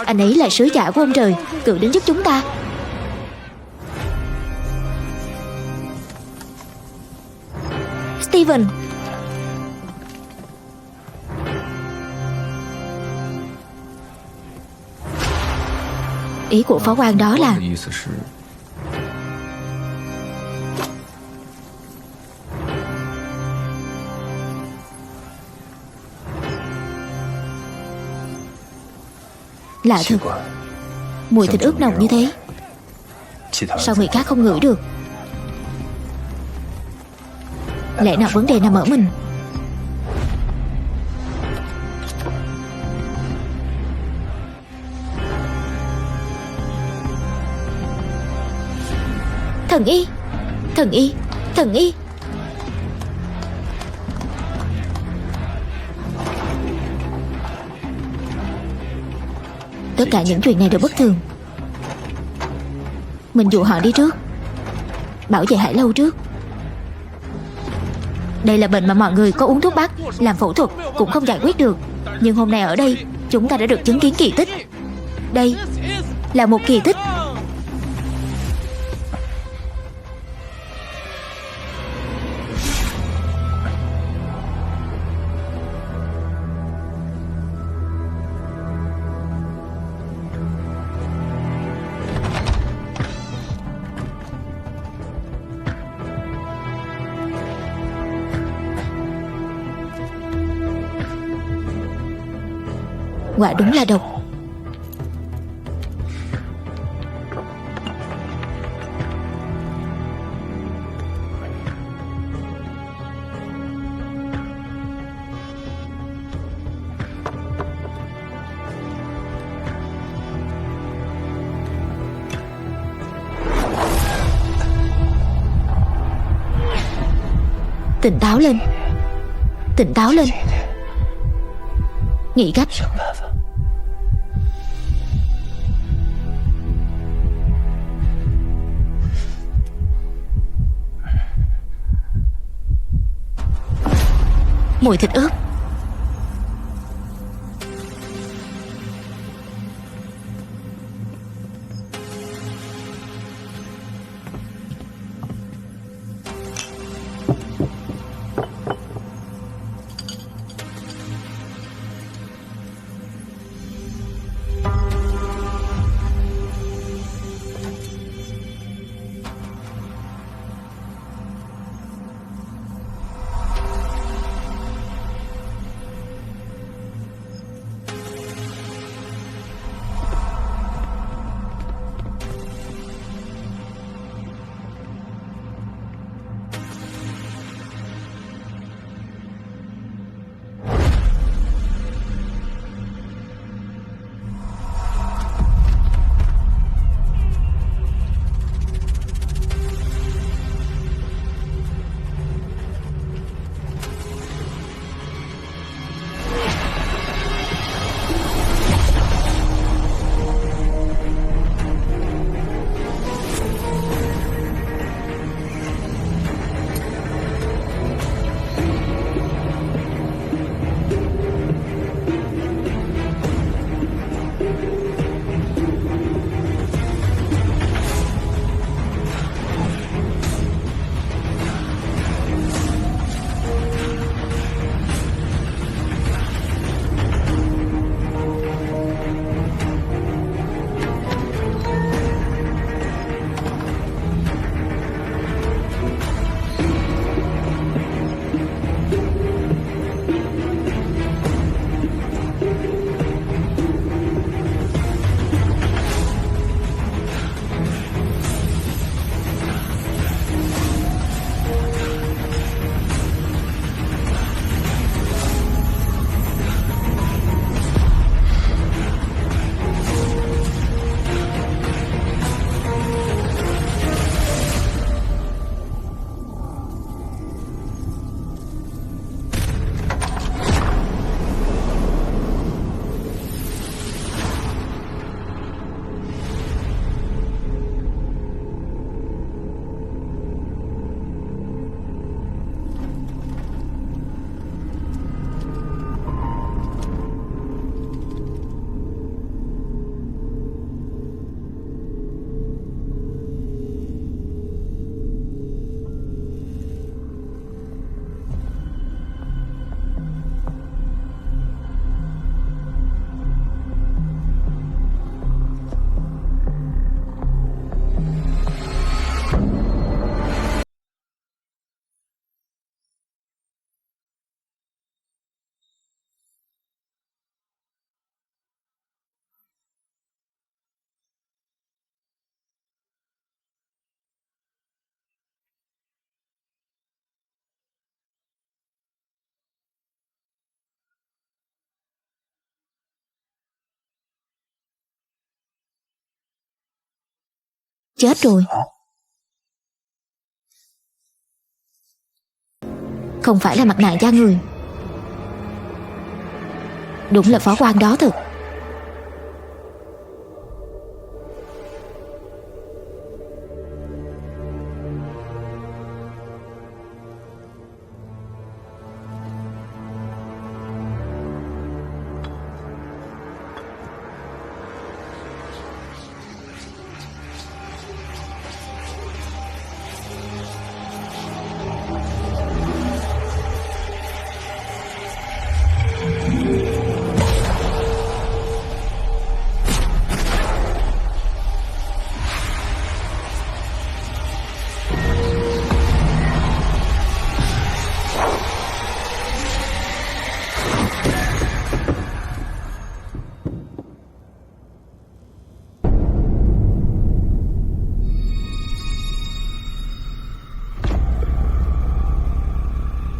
Speaker 1: Anh ấy là sứ giả của ông trời, cử đến giúp chúng ta. Steven. Ý của phó quan đó là lạ thật. Mùi thịt ướp nồng như thế, sao người khác không ngửi được? Lẽ nào vấn đề nằm ở mình? Thần y. Thần y. Thần y. Tất cả những chuyện này đều bất thường. Mình dụ họ đi trước, bảo vệ Hải Lâu trước. Đây là bệnh mà mọi người có uống thuốc bắc, làm phẫu thuật cũng không giải quyết được. Nhưng hôm nay ở đây, chúng ta đã được chứng kiến kỳ tích. Đây là một kỳ tích. Quả đúng là độc. Tỉnh táo lên. Tỉnh táo lên. Nghĩ cách. Mùi thịt ướp. chết rồi. Không phải là mặt nạ da người. Đúng là phó quan đó thật.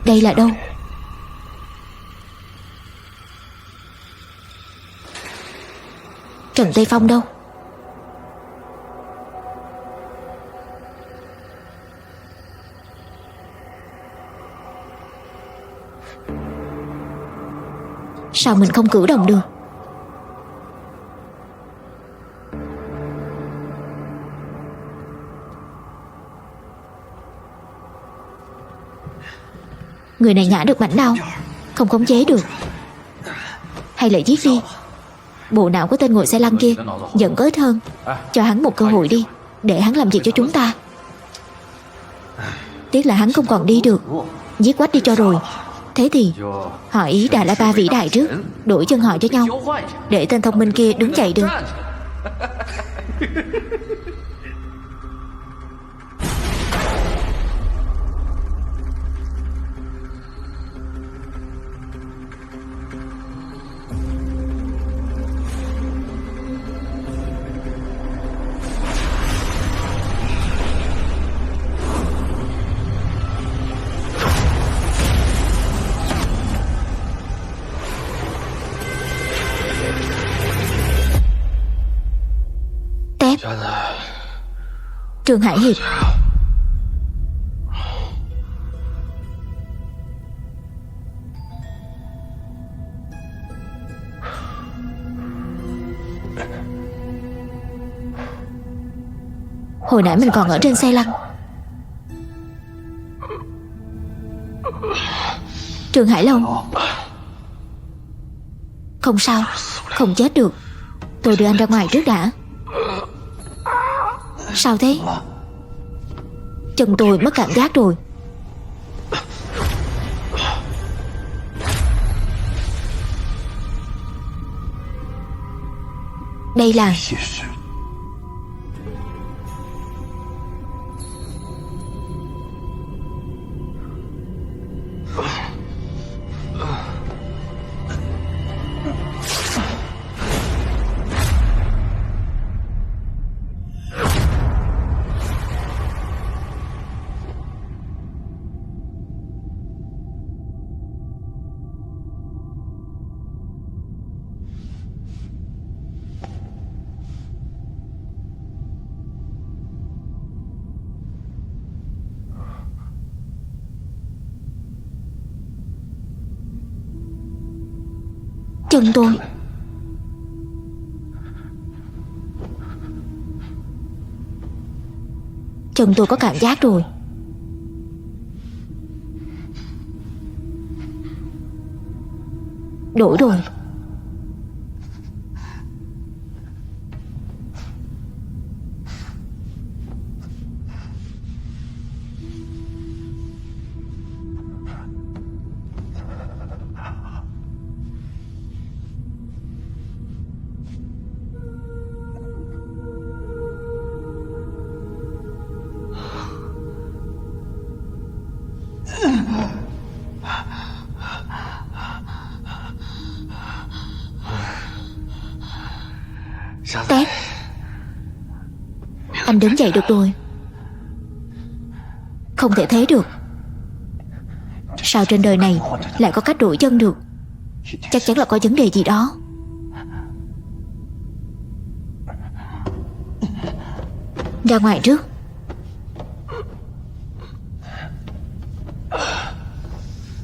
Speaker 1: Đây là đâu? Trần Tây Phong đâu? Sao mình không cử động được? Người này ngã được mảnh đau, không khống chế được. Hay là giết đi. Bộ não của tên ngồi xe lăn kia giận có ít hơn. Cho hắn một cơ hội đi, để hắn làm việc cho chúng ta. Tiếc là hắn không còn đi được. Giết Quách đi cho rồi. Thế thì họ Ý Đà La Ba vĩ đại trước, đổi chân họ cho nhau, để tên thông minh kia đứng dậy được. Trương Hải Hiệp. Hồi nãy mình còn ở trên xe lăn. Trương Hải Long. Không sao, không chết được. Tôi đưa anh ra ngoài trước đã. Sao thế? Chân tôi mất cảm giác rồi. Đây là chân tôi. Chân tôi có cảm giác rồi. Đổi rồi. Tép, anh đứng dậy được rồi. Không thể thế được. Sao trên đời này lại có cách đổi chân được? Chắc chắn là có vấn đề gì đó. ra ngoài trước.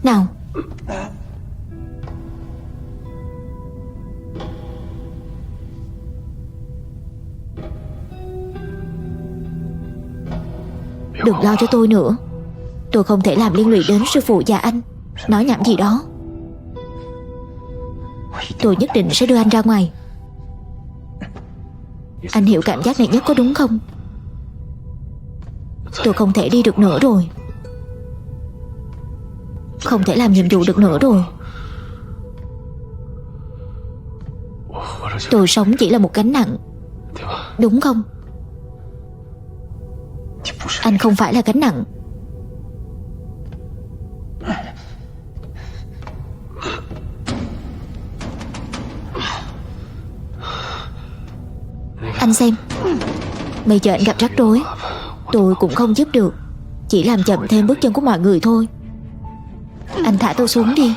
Speaker 1: Nào. Đừng lo cho tôi nữa. Tôi không thể làm liên lụy đến sư phụ và anh. Nói nhảm gì đó. Tôi nhất định sẽ đưa anh ra ngoài. Anh hiểu cảm giác này nhất có đúng không? Tôi không thể đi được nữa rồi. Không thể làm nhiệm vụ được nữa rồi. Tôi sống chỉ là một gánh nặng, đúng không? Anh không phải là gánh nặng. Anh xem. Bây giờ anh gặp rắc rối. Tôi cũng không giúp được, chỉ làm chậm thêm bước chân của mọi người thôi. Anh thả tôi xuống đi.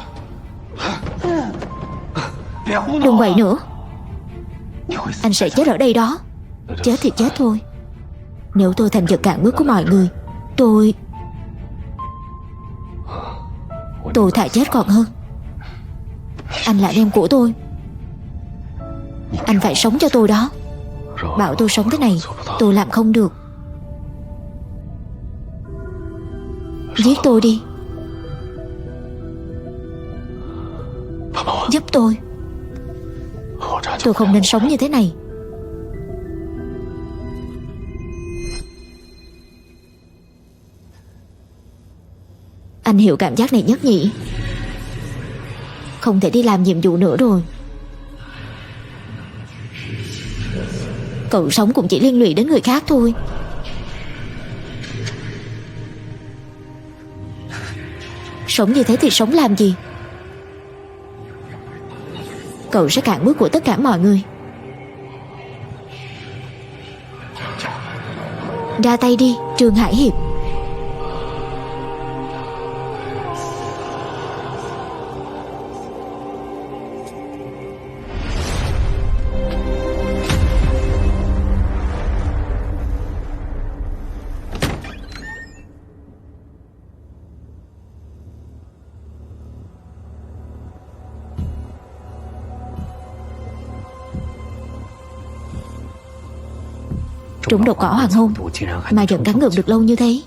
Speaker 1: Đừng quậy nữa. Anh sẽ chết ở đây đó. Chết thì chết thôi. Nếu tôi thành vật cản bước của mọi người, tôi thà chết còn hơn. Anh là anh em của tôi. Anh phải sống cho tôi đó. Bảo tôi sống thế này, tôi làm không được. Giết tôi đi. Giúp tôi. Tôi không nên sống như thế này. Anh hiểu cảm giác này nhất nhỉ? Không thể đi làm nhiệm vụ nữa rồi. Cậu sống cũng chỉ liên lụy đến người khác thôi. Sống như thế thì sống làm gì? Cậu sẽ cản bước của tất cả mọi người. Ra tay đi, Trương Hải Hiệp. Trúng độc cỏ hoàng hôn mà vẫn gắng gượng được lâu như thế.